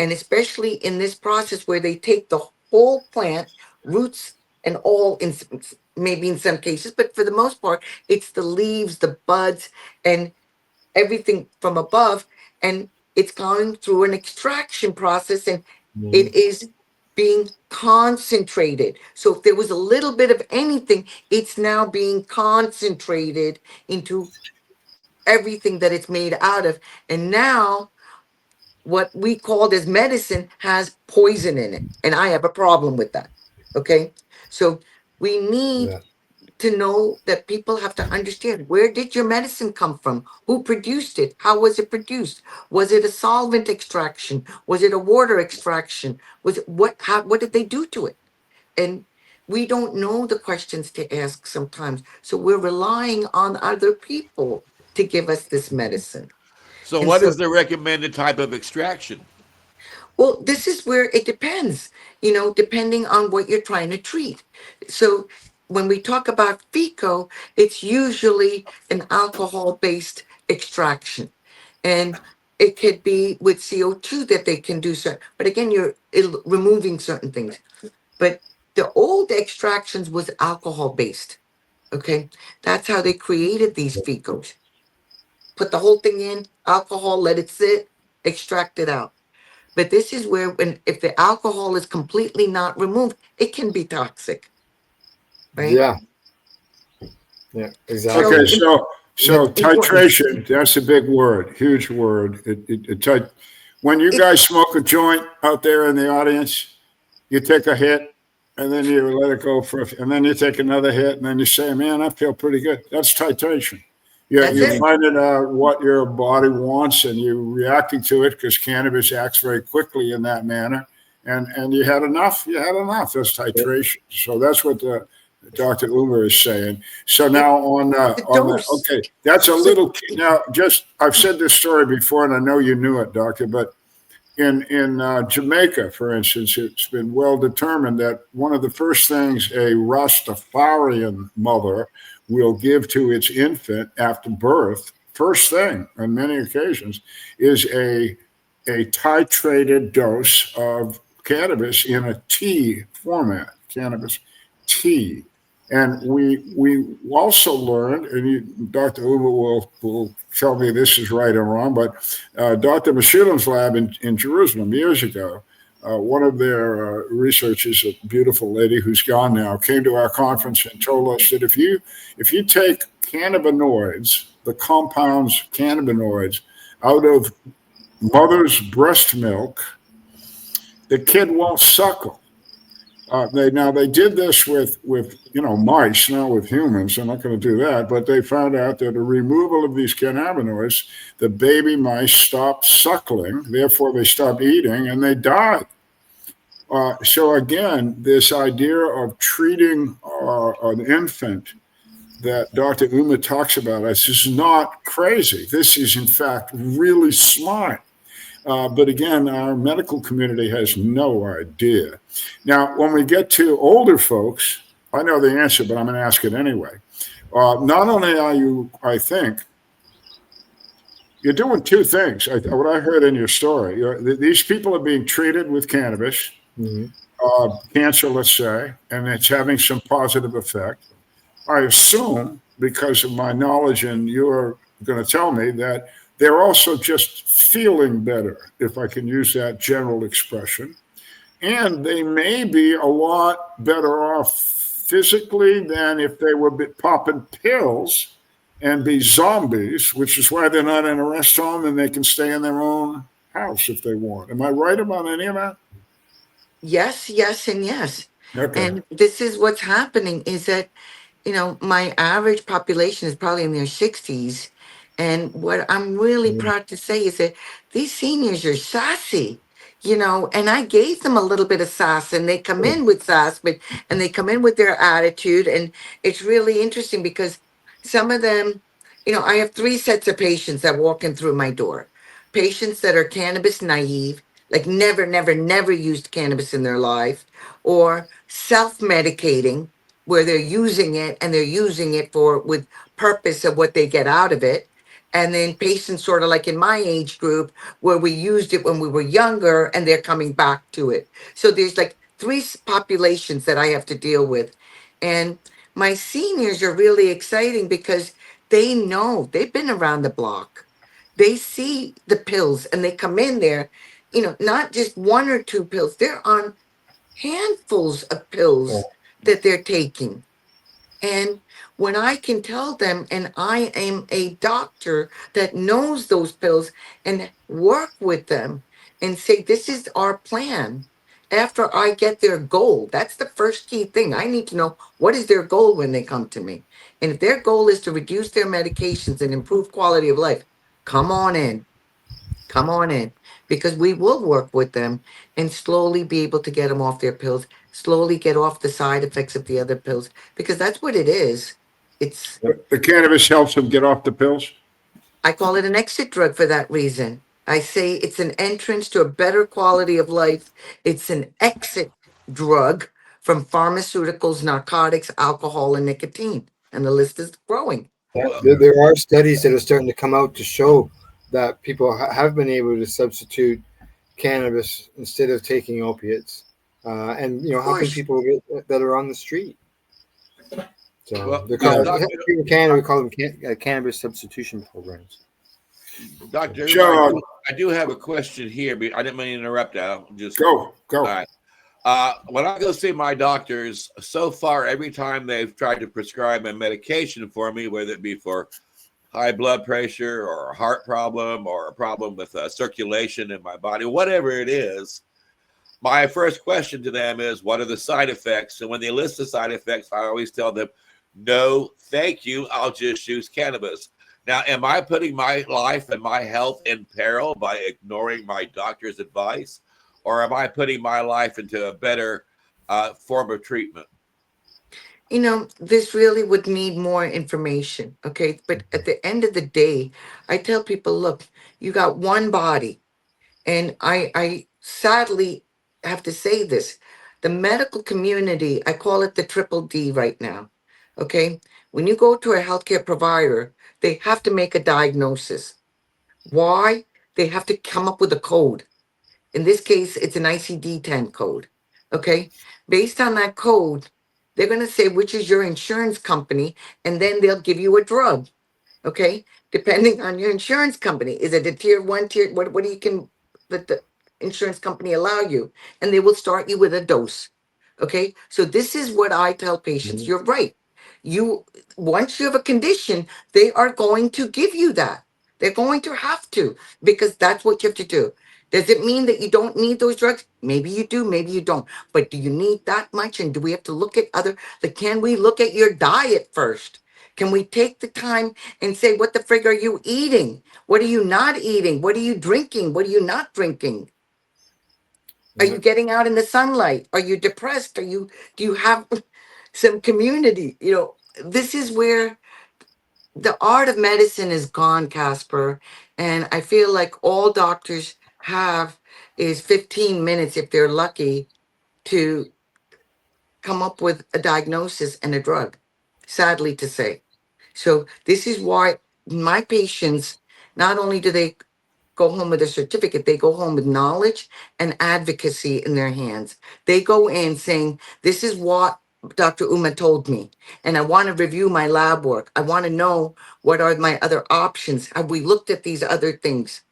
and especially in this process where they take the whole plant, roots and all, maybe in some cases, but for the most part, it's the leaves, the buds, and everything from above, and it's going through an extraction process, and it is being concentrated. So if there was a little bit of anything, it's now being concentrated into everything that it's made out of. And now what we called as medicine has poison in it. And I have a problem with that. Okay. So we need Yeah. to know that people have to understand, where did your medicine come from? Who produced it? How was it produced? Was it a solvent extraction? Was it a water extraction? Was it what did they do to it? And we don't know the questions to ask sometimes. So we're relying on other people to give us this medicine. So, And what so, is the recommended type of extraction? well, this is where it depends, depending on what you're trying to treat. So when we talk about FICO, it's usually an alcohol based extraction. And it could be with CO2 that they can do certain, but again, you're removing certain things. But the old extractions was alcohol based. Okay. That's how they created these FICOs. Put the whole thing in, alcohol, let it sit, extract it out. But this is where, if the alcohol is completely not removed, it can be toxic, right? Yeah. Yeah. Exactly. So Okay, so important. titration, that's a big word, huge word. When you It, guys smoke a joint out there in the audience, you take a hit and then you let it go and then you take another hit and then you say, man, I feel pretty good. That's titration. Yeah, that's you're it. finding out what your body wants and you're reacting to it because cannabis acts very quickly in that manner. And you had enough. You had enough. That's titration. So that's what Dr. Uma is saying. So It now the on the dose. okay, that's a So little key. Now just I've said this story before, and I know you knew it, Doctor, but in Jamaica, for instance, it's been well determined that one of the first things a Rastafarian mother will give to its infant after birth, first thing on many occasions, is a titrated dose of cannabis in a tea format, cannabis tea. And we also learned, and Dr. Uma will tell me this is right or wrong, but Dr. Meshulam's lab in Jerusalem years ago, one of their researchers, a beautiful lady who's gone now, came to our conference and told us that if you take cannabinoids, the compounds cannabinoids, out of mother's breast milk, the kid won't suckle. They did this with mice, not with humans. They're not going to do that, but they found out that the removal of these cannabinoids, the baby mice stopped suckling, therefore they stopped eating, and they died. So again, this idea of treating an infant that Dr. Uma talks about, this is not crazy. This is in fact really smart. But again, our medical community has no idea. Now, when we get to older folks, I know the answer, but I'm going to ask it anyway. Not only are you, I think, you're doing two things. What I heard in your story, these people are being treated with cannabis, cancer, let's say, and it's having some positive effect. I assume, because of my knowledge, and you're going to tell me that they're also just feeling better, if I can use that general expression. And they may be a lot better off physically than if they were popping pills and be zombies, which is why they're not in a rest home and they can stay in their own house if they want. Am I right about any of that? yes, yes, and yes. Okay. And this is what's happening is that, my average population is probably in their 60s. And what I'm really proud to say is that these seniors are sassy, and I gave them a little bit of sass and they come in with sass, and they come in with their attitude. And it's really interesting because some of them, I have three sets of patients that walk in through my door. Patients that are cannabis naive, like never, never, never used cannabis in their life, or self-medicating, where they're using it and they're using it for with purpose of what they get out of it. And then patients sort of like in my age group where we used it when we were younger and they're coming back to it. So there's like three populations that I have to deal with. And my seniors are really exciting because they know they've been around the block. They see the pills and they come in there, not just one or two pills, they're on handfuls of pills that they're taking. And when I can tell them, and I am a doctor that knows those pills and work with them, and say, this is our plan after I get their goal. That's the first key thing. I need to know what is their goal when they come to me. And if their goal is to reduce their medications and improve quality of life, come on in. Come on in. Because we will work with them and slowly be able to get them off their pills, slowly get off the side effects of the other pills, because that's what it is. It's, The cannabis helps them get off the pills. I call it an exit drug for that reason. I say it's an entrance to a better quality of life. It's an exit drug from pharmaceuticals, narcotics, alcohol, and nicotine. And the list is growing. Well, There are studies that are starting to come out to show that people have been able to substitute cannabis instead of taking opiates, and Of helping course. people that are on the street. So Well, they're yeah, called Doctor- in Canada. We call them cannabis substitution programs. Dr. John. I do have a question here, but I didn't mean to interrupt. I'll just Go. All right. When I go see my doctors, so far, every time they've tried to prescribe a medication for me, whether it be for high blood pressure or a heart problem or a problem with circulation in my body, whatever it is, my first question to them is, what are the side effects? And when they list the side effects, I always tell them, no, thank you. I'll just use cannabis. Now, am I putting my life and my health in peril by ignoring my doctor's advice? Or am I putting my life into a better form of treatment? This really would need more information. Okay. But at the end of the day, I tell people, look, you got one body. And I sadly have to say this. The medical community, I call it the triple D right now. Okay. When you go to a healthcare provider, they have to make a diagnosis. Why? They have to come up with a code. In this case, it's an ICD-10 code. Okay. Based on that code, they're going to say which is your insurance company, and then they'll give you a drug. Okay. Depending on your insurance company. Is it a tier one, tier? What do you can let the insurance company allow you? And they will start you with a dose. Okay. So this is what I tell patients. You're right. You Once you have a condition, they are going to give you that. They're going to have to, because that's what you have to do. Does it mean that you don't need those drugs? Maybe you do, maybe you don't. But do you need that much? And do we have to look at can we look at your diet first? Can we take the time and say, what the frig are you eating? What are you not eating? What are you drinking? What are you not drinking? Are you getting out in the sunlight? Are you depressed? Do you have some community? This is where the art of medicine is gone, Casper. And I feel like all doctors have is 15 minutes, if they're lucky, to come up with a diagnosis and a drug, sadly to say. So this is why my patients, not only do they go home with a certificate, they go home with knowledge and advocacy in their hands. They go in saying, this is what Dr. Uma told me, and I want to review my lab work. I want to know what are my other options. Have we looked at these other things?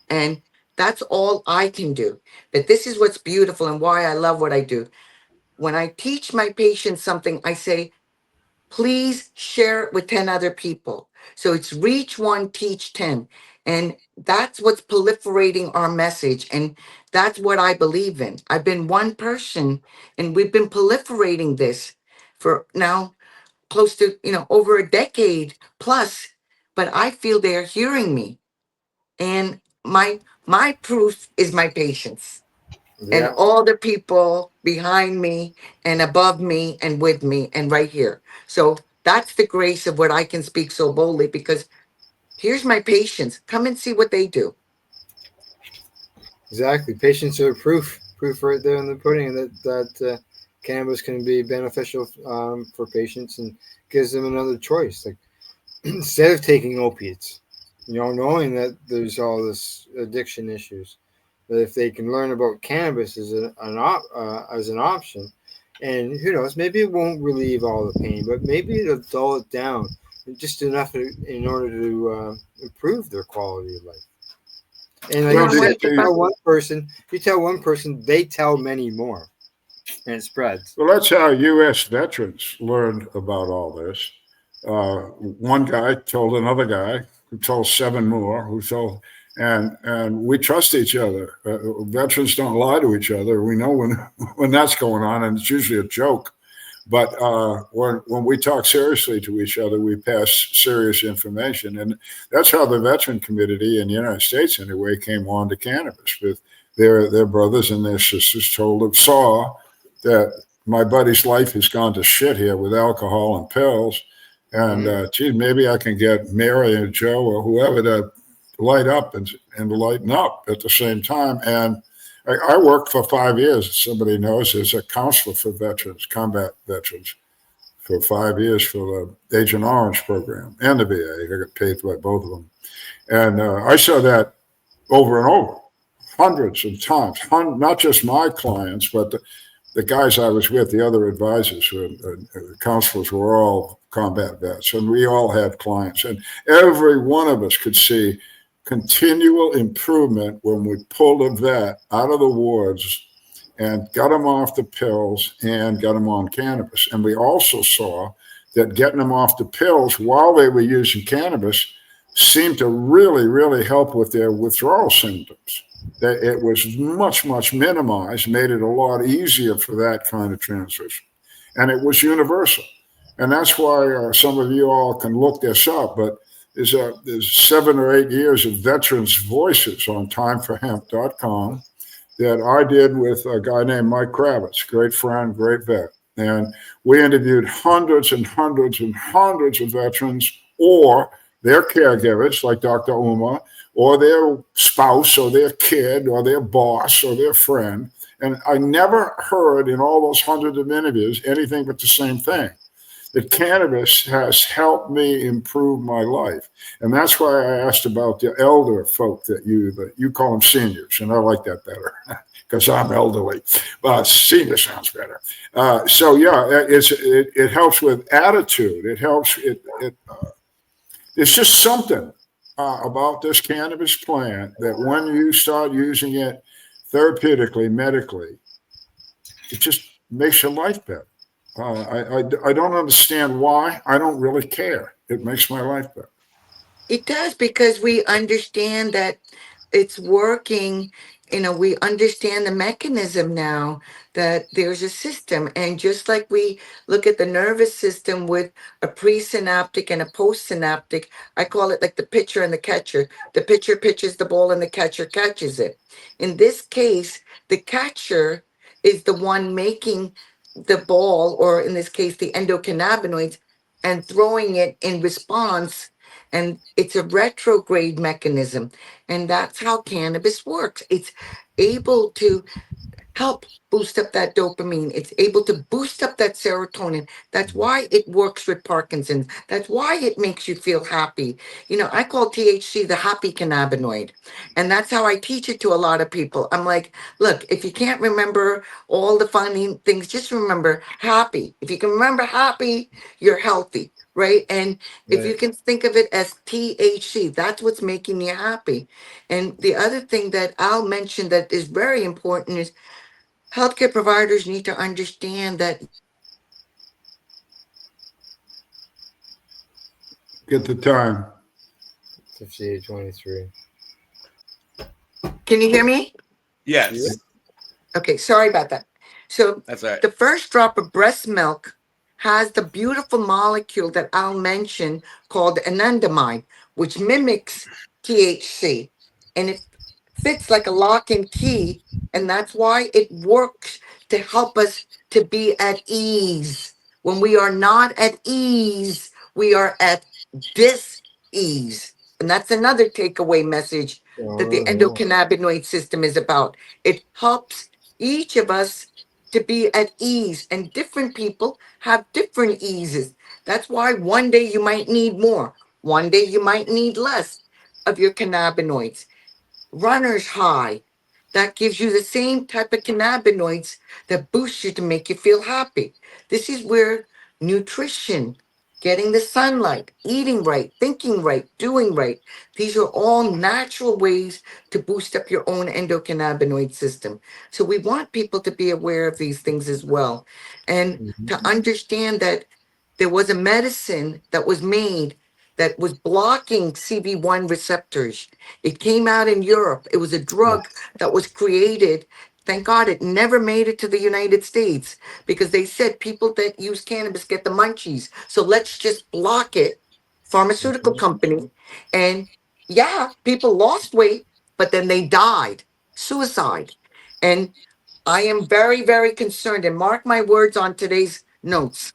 And that's all I can do. But this is what's beautiful and why I love what I do. When I teach my patients something, I say, please share it with 10 other people. So it's reach one, teach 10. And that's what's proliferating our message. And that's what I believe in. I've been one person, and we've been proliferating this for now close to, over a decade plus. But I feel they're hearing me. And my proof is my patients and Yeah, all the people behind me and above me and with me and right here. So that's the grace of what I can speak so boldly, because here's my patients. Come and see what they do. exactly. Patients are proof right there in the pudding that cannabis can be beneficial for patients, and gives them another choice. Like, instead of taking opiates, knowing that there's all this addiction issues, that if they can learn about cannabis as as an option, and who knows, maybe it won't relieve all the pain, but maybe it'll dull it down just enough in order to improve their quality of life. And like You you know said, what? If you tell one person, they tell many more, and it spreads. Well, that's how U.S. veterans learned about all this. One guy told another guy, who told seven more, who told and we trust each other. Veterans don't lie to each other. We know when that's going on, and it's usually a joke. But when we talk seriously to each other, we pass serious information, and that's how the veteran community in the United States, anyway, came on to cannabis. With their brothers and their sisters saw that my buddy's life has gone to shit here with alcohol and pills, and gee, maybe I can get Mary and Joe or whoever to light up and lighten up at the same time. And I worked for 5 years, as somebody knows, as a counselor for veterans, combat veterans, for 5 years for the Agent Orange program and the VA. I got paid by both of them. And I saw that over and over, hundreds of times, not just my clients, but the guys I was with, the other advisors, the counselors were all combat vets, and we all had clients. And every one of us could see continual improvement when we pulled a vet out of the wards and got them off the pills and got them on cannabis. And we also saw that getting them off the pills while they were using cannabis seemed to really, really help with their withdrawal symptoms. That it was much, much minimized, made it a lot easier for that kind of transition. And it was universal. And that's why some of you all can look this up, but there's 7 or 8 years of veterans' voices on timeforhemp.com that I did with a guy named Mike Kravitz, great friend, great vet. And we interviewed hundreds and hundreds and hundreds of veterans or their caregivers, like Dr. Uma, or their spouse or their kid or their boss or their friend. And I never heard in all those hundreds of interviews anything but the same thing. That cannabis has helped me improve my life. And that's why I asked about the elder folk that you call them seniors, and I like that better because I'm elderly. Senior sounds better. So yeah, it helps with attitude. It helps. It's just something about this cannabis plant that when you start using it therapeutically, medically, it just makes your life better. I don't understand why. I don't really care. It makes my life better. It does, because we understand that it's working. We understand the mechanism now, that there's a system. And just like we look at the nervous system with a presynaptic and a postsynaptic, I call it like the pitcher and the catcher. The pitcher pitches the ball and the catcher catches it. In this case, the catcher is the one making the ball, or in this case, the endocannabinoids, and throwing it in response. And it's a retrograde mechanism. And that's how cannabis works. It's able to help boost up that dopamine. It's able to boost up that serotonin. That's why it works with Parkinson's. That's why it makes you feel happy. I call THC the happy cannabinoid. And that's how I teach it to a lot of people. I'm like, look, if you can't remember all the funny things, just remember happy. If you can remember happy, you're healthy. Right. And if you can think of it as THC, that's what's making you happy. And the other thing that I'll mention that is very important is healthcare providers need to understand that. Get the time. 58:23. Can you hear me? Yes. Okay, sorry about that. So That's all right. the first drop of breast milk has the beautiful molecule that I'll mention called anandamide, which mimics THC. And it fits like a lock and key. And that's why it works to help us to be at ease. When we are not at ease, we are at dis-ease. And that's another takeaway message that the endocannabinoid system is about. It helps each of us to be at ease, and different people have different eases. That's why one day you might need more, one day you might need less of your cannabinoids. Runner's high, that gives you the same type of cannabinoids that boost you to make you feel happy. This is where nutrition, getting the sunlight, eating right, thinking right, doing right, these are all natural ways to boost up your own endocannabinoid system. So we want people to be aware of these things as well, and to understand that there was a medicine that was made that was blocking CB1 receptors. It came out in Europe. It was a drug that was created. Thank God it never made it to the United States because they said people that use cannabis get the munchies. So let's just block it. Pharmaceutical company. And yeah, people lost weight, but then they died. Suicide. And I am very, very concerned. And mark my words on today's notes.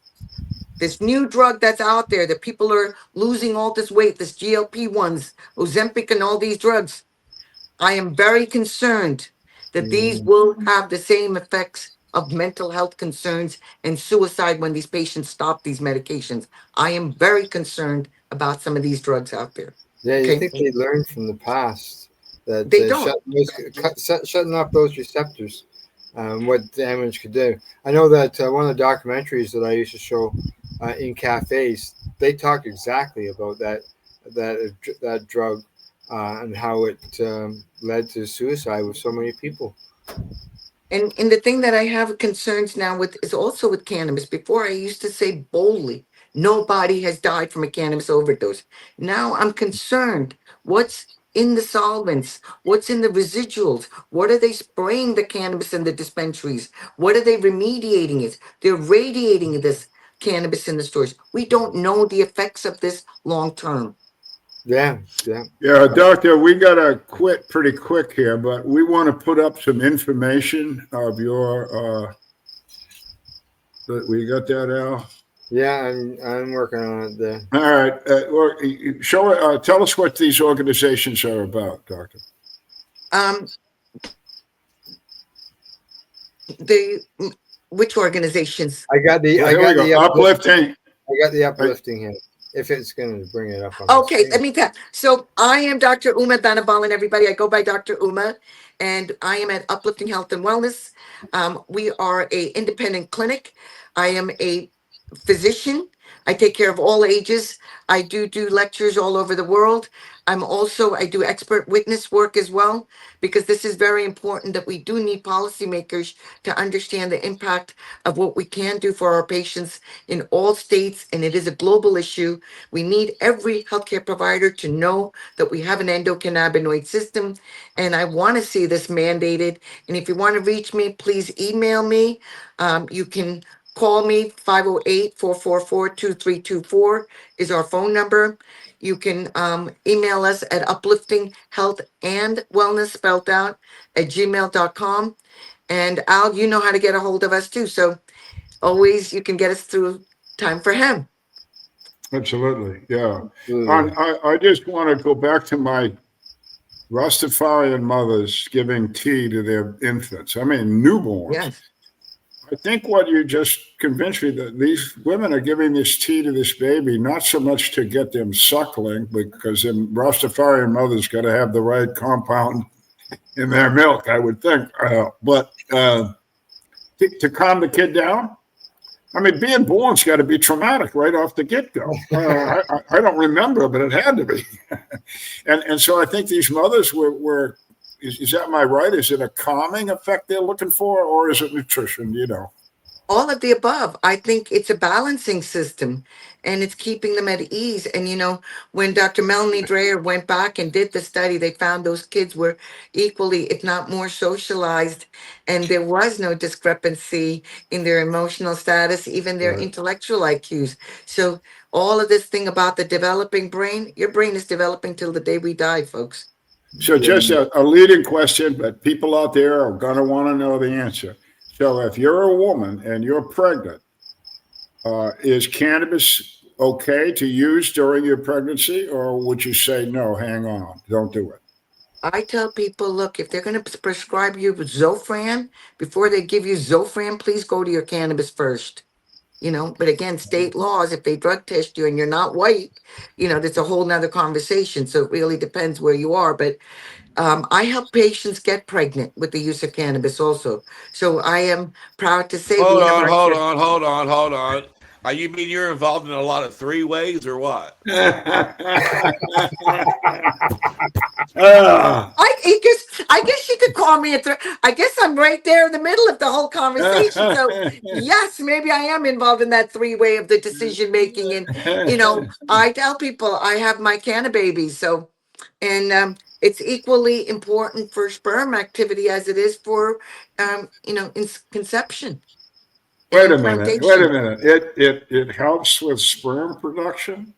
This new drug that's out there that people are losing all this weight, this GLP-1s, Ozempic, and all these drugs. I am very concerned that these will have the same effects of mental health concerns and suicide when these patients stop these medications. I am very concerned about some of these drugs out there. Yeah, you Okay. think they learned from the past that They don't. shutting off those receptors, what damage could do. I know that one of the documentaries that I used to show in cafes, they talk exactly about that drug and how it led to suicide with so many people. And the thing that I have concerns now with is also with cannabis. Before I used to say boldly, nobody has died from a cannabis overdose. Now I'm concerned. What's in the solvents? What's in the residuals? What are they spraying the cannabis in the dispensaries? What are they remediating it? They're radiating this cannabis in the stores. We don't know the effects of this long term. Yeah. Doctor, we got to quit pretty quick here, but we want to put up some information of your, we got that, Al? Yeah, I'm working on it there. All right. Tell us what these organizations are about, Doctor. Which organizations? I got the Uplifting. I got the uplifting here. If it's going to bring it up. Okay, let me tell. So I am Dr. Uma Dhanabalan, everybody. I go by Dr. Uma, and I am at Uplifting Health and Wellness. We are a independent clinic. I am a physician. I take care of all ages. I do lectures all over the world. I do expert witness work as well, because this is very important that we do need policymakers to understand the impact of what we can do for our patients in all states. And it is a global issue. We need every healthcare provider to know that we have an endocannabinoid system. And I want to see this mandated. And if you want to reach me, please email me. You can call me. 508-444-2324 is our phone number. You can email us at uplifting health and wellness spelled out at gmail.com. And Al, you know how to get a hold of us too. So always you can get us through Time for Hemp. Absolutely. Yeah. I just want to go back to my Rastafarian mothers giving tea to their infants. I mean, newborns. Yes. I think what you just convinced me that these women are giving this tea to this baby, not so much to get them suckling, because then Rastafarian mothers got to have the right compound in their milk, I would think. But to calm the kid down. I mean, being born's got to be traumatic right off the get-go. I don't remember, but it had to be. and so I think these mothers were is that my right? Is it a calming effect they're looking for, or is it nutrition, All of the above. I think it's a balancing system, and it's keeping them at ease. And, when Dr. Melanie Dreyer went back and did the study, they found those kids were equally, if not more, socialized, and there was no discrepancy in their emotional status, even their intellectual IQs. So all of this thing about the developing brain, your brain is developing till the day we die, folks. So just a leading question, but people out there are going to want to know the answer. So if you're a woman and you're pregnant, is cannabis okay to use during your pregnancy, or would you say, no, hang on, don't do it? I tell people, look, if they're going to prescribe you with Zofran, before they give you Zofran, please go to your cannabis first. But again, state laws, if they drug test you and you're not white, that's a whole nother conversation. So it really depends where you are. But I help patients get pregnant with the use of cannabis also. So I am proud to say. Hold on. You mean you're involved in a lot of three-ways or what? I guess you could call me I guess I'm right there in the middle of the whole conversation. So yes, maybe I am involved in that three-way of the decision making. And I tell people I have my canna babies, so it's equally important for sperm activity as it is for conception. Wait a minute. It helps with sperm production.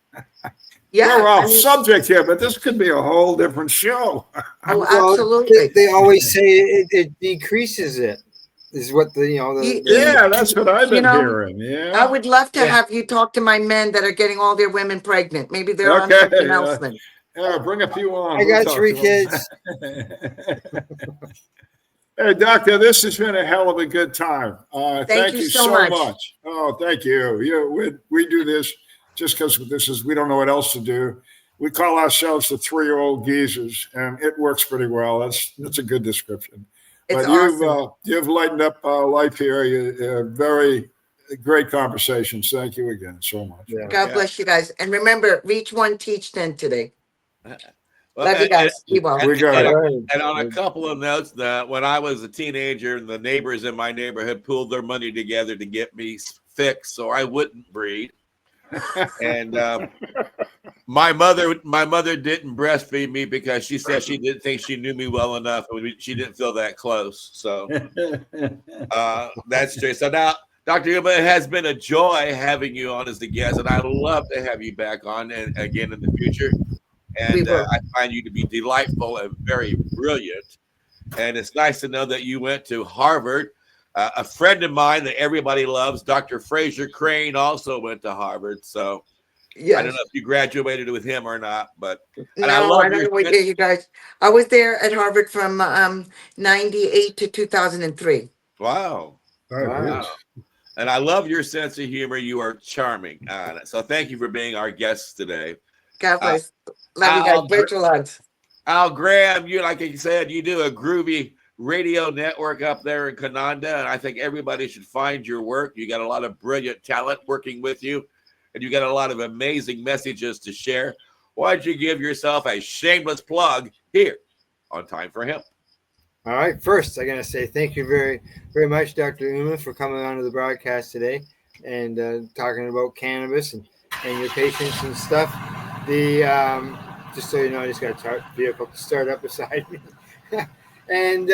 Yeah, We're off subject here, but this could be a whole different show. Oh, absolutely. They always say it decreases it. Is what yeah, that's what I've been hearing. Yeah, I would love to have you talk to my men that are getting all their women pregnant. Maybe they're on something else then. Yeah, bring a few on. I got 3 kids. Hey, Doctor, this has been a hell of a good time. Thank you so much. Oh, thank you. We do this just because we don't know what else to do. We call ourselves the 3 old geezers, and it works pretty well. That's a good description. It's but awesome. You've lightened up life here. Very great conversations. Thank you again so much. Yeah. God bless you guys. And remember, reach 1, teach 10 today. Love you guys. Be well. And on a couple of notes, when I was a teenager, the neighbors in my neighborhood pooled their money together to get me fixed so I wouldn't breed. And my mother didn't breastfeed me because she said she didn't think she knew me well enough. She didn't feel that close. So that's true. So now, Dr. Uma, it has been a joy having you on as a guest, and I'd love to have you back on and again in the future. And I find you to be delightful and very brilliant. And it's nice to know that you went to Harvard. A friend of mine that everybody loves, Dr. Fraser Crane, also went to Harvard. So yes. I don't know if you graduated with him or not, but no, I don't know what year you guys. I was there at Harvard from 98 to 2003. Wow. And I love your sense of humor. You are charming on it. So thank you for being our guest today. God bless. Love you guys. Virtual hugs. Al Graham, like you said, you do a groovy radio network up there in Canada, and I think everybody should find your work. You got a lot of brilliant talent working with you, and you got a lot of amazing messages to share. Why don't you give yourself a shameless plug here on Time for Hemp? All right. First, I got to say thank you very, very much, Dr. Uma, for coming on to the broadcast today and talking about cannabis and your patients and stuff. Just so you know, I just got a vehicle to start up beside me. And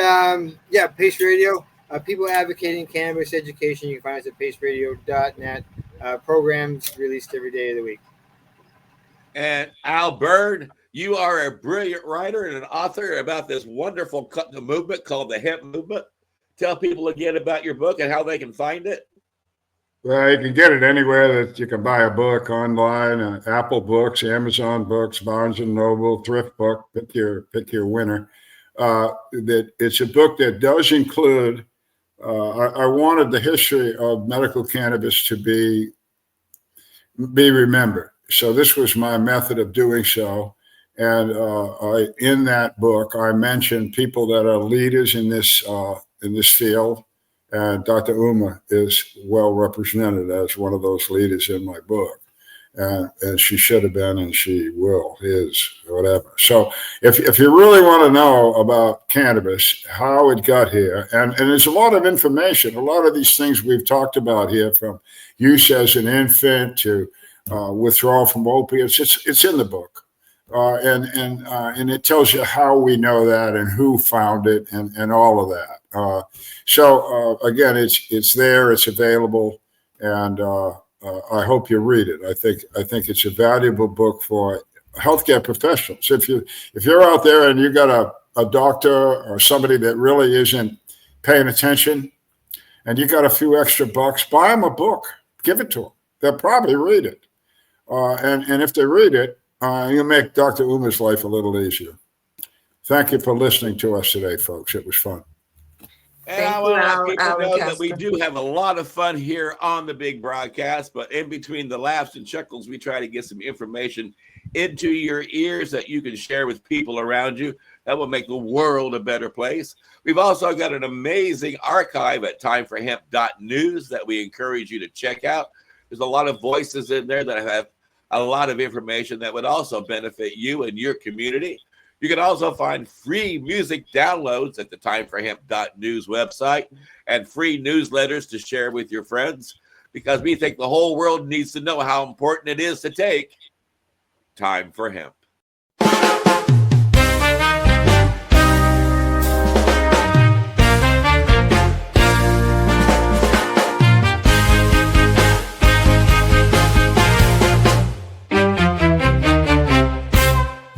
Pace Radio, people advocating cannabis education. You can find us at paceradio.net. Programs released every day of the week. And Al Byrne, you are a brilliant writer and an author about this wonderful movement called the Hemp Movement. Tell people again about your book and how they can find it. Well, you can get it anywhere that you can buy a book online, Apple Books, Amazon Books, Barnes & Noble, Thrift Book, pick your winner. That it's a book that does include, I wanted the history of medical cannabis to be remembered. So this was my method of doing so. And in that book, I mentioned people that are leaders in this field. And Dr. Uma is well represented as one of those leaders in my book. And she should have been, and she is, whatever. So if you really want to know about cannabis, how it got here, and there's a lot of information, a lot of these things we've talked about here, from use as an infant to withdrawal from opiates, it's in the book. And it tells you how we know that and who found it and all of that. So again, it's there, it's available, and I hope you read it. I think it's a valuable book for healthcare professionals. If you're out there and you got a doctor or somebody that really isn't paying attention, and you got a few extra bucks, buy them a book, give it to them. They'll probably read it, and if they read it, you'll make Dr. Uma's life a little easier. Thank you for listening to us today, folks. It was fun. And I want to let people know that we do have a lot of fun here on the big broadcast, but in between the laughs and chuckles, we try to get some information into your ears that you can share with people around you. That will make the world a better place. We've also got an amazing archive at timeforhemp.news that we encourage you to check out. There's a lot of voices in there that have a lot of information that would also benefit you and your community. You can also find free music downloads at the timeforhemp.news website and free newsletters to share with your friends, because we think the whole world needs to know how important it is to take time for hemp.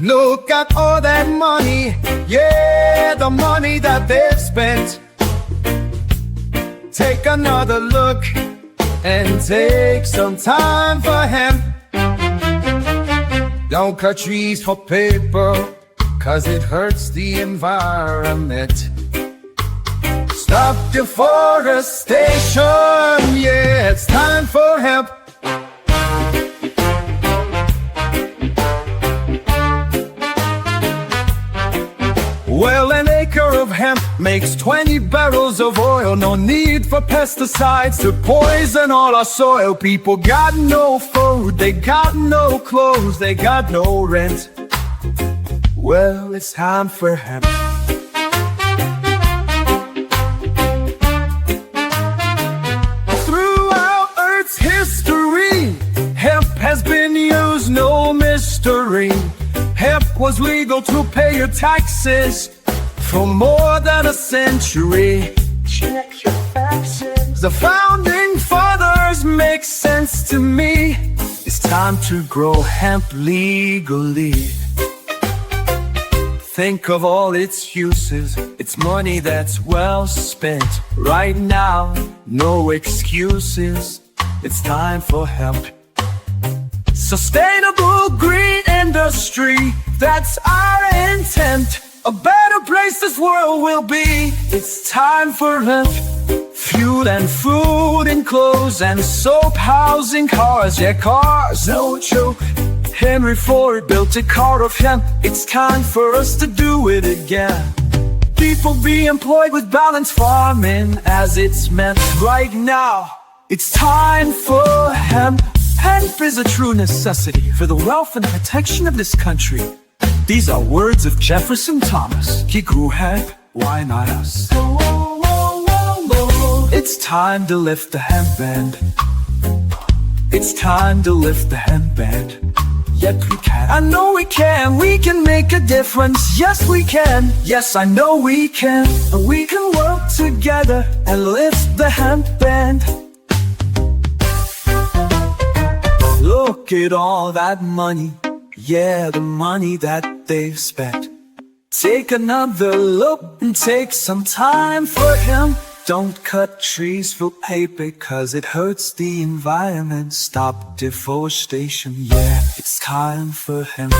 Look at all that money, yeah, the money that they've spent. Take another look and take some time for hemp. Don't cut trees for paper, cause it hurts the environment. Stop deforestation, yeah, it's time for hemp. Well, an acre of hemp makes 20 barrels of oil. No need for pesticides to poison all our soil. People got no food, they got no clothes, they got no rent. Well, it's time for hemp. Throughout Earth's history, hemp has been used, no mystery. Hemp was legal to pay your taxes for more than a century. Check your faxes. The founding fathers make sense to me. It's time to grow hemp legally. Think of all its uses. It's money that's well spent. Right now, no excuses. It's time for hemp. Sustainable green industry, that's our intent. A better place this world will be. It's time for hemp. Fuel and food and clothes and soap, housing, cars, yeah, cars, no joke. Henry Ford built a car of hemp. It's time for us to do it again. People be employed with balanced farming as it's meant. Right now, it's time for hemp. Hemp is a true necessity for the wealth and protection of this country. These are words of Jefferson Thomas. He grew hemp, why not us? It's time to lift the hemp band. It's time to lift the hemp band. Yet we can. I know we can make a difference. Yes, we can. Yes, I know we can. And we can work together and lift the hemp band. Look at all that money, yeah, the money that they've spent. Take another look and take some time for hemp. Don't cut trees for paper, cause it hurts the environment. Stop deforestation, yeah, it's time for hemp.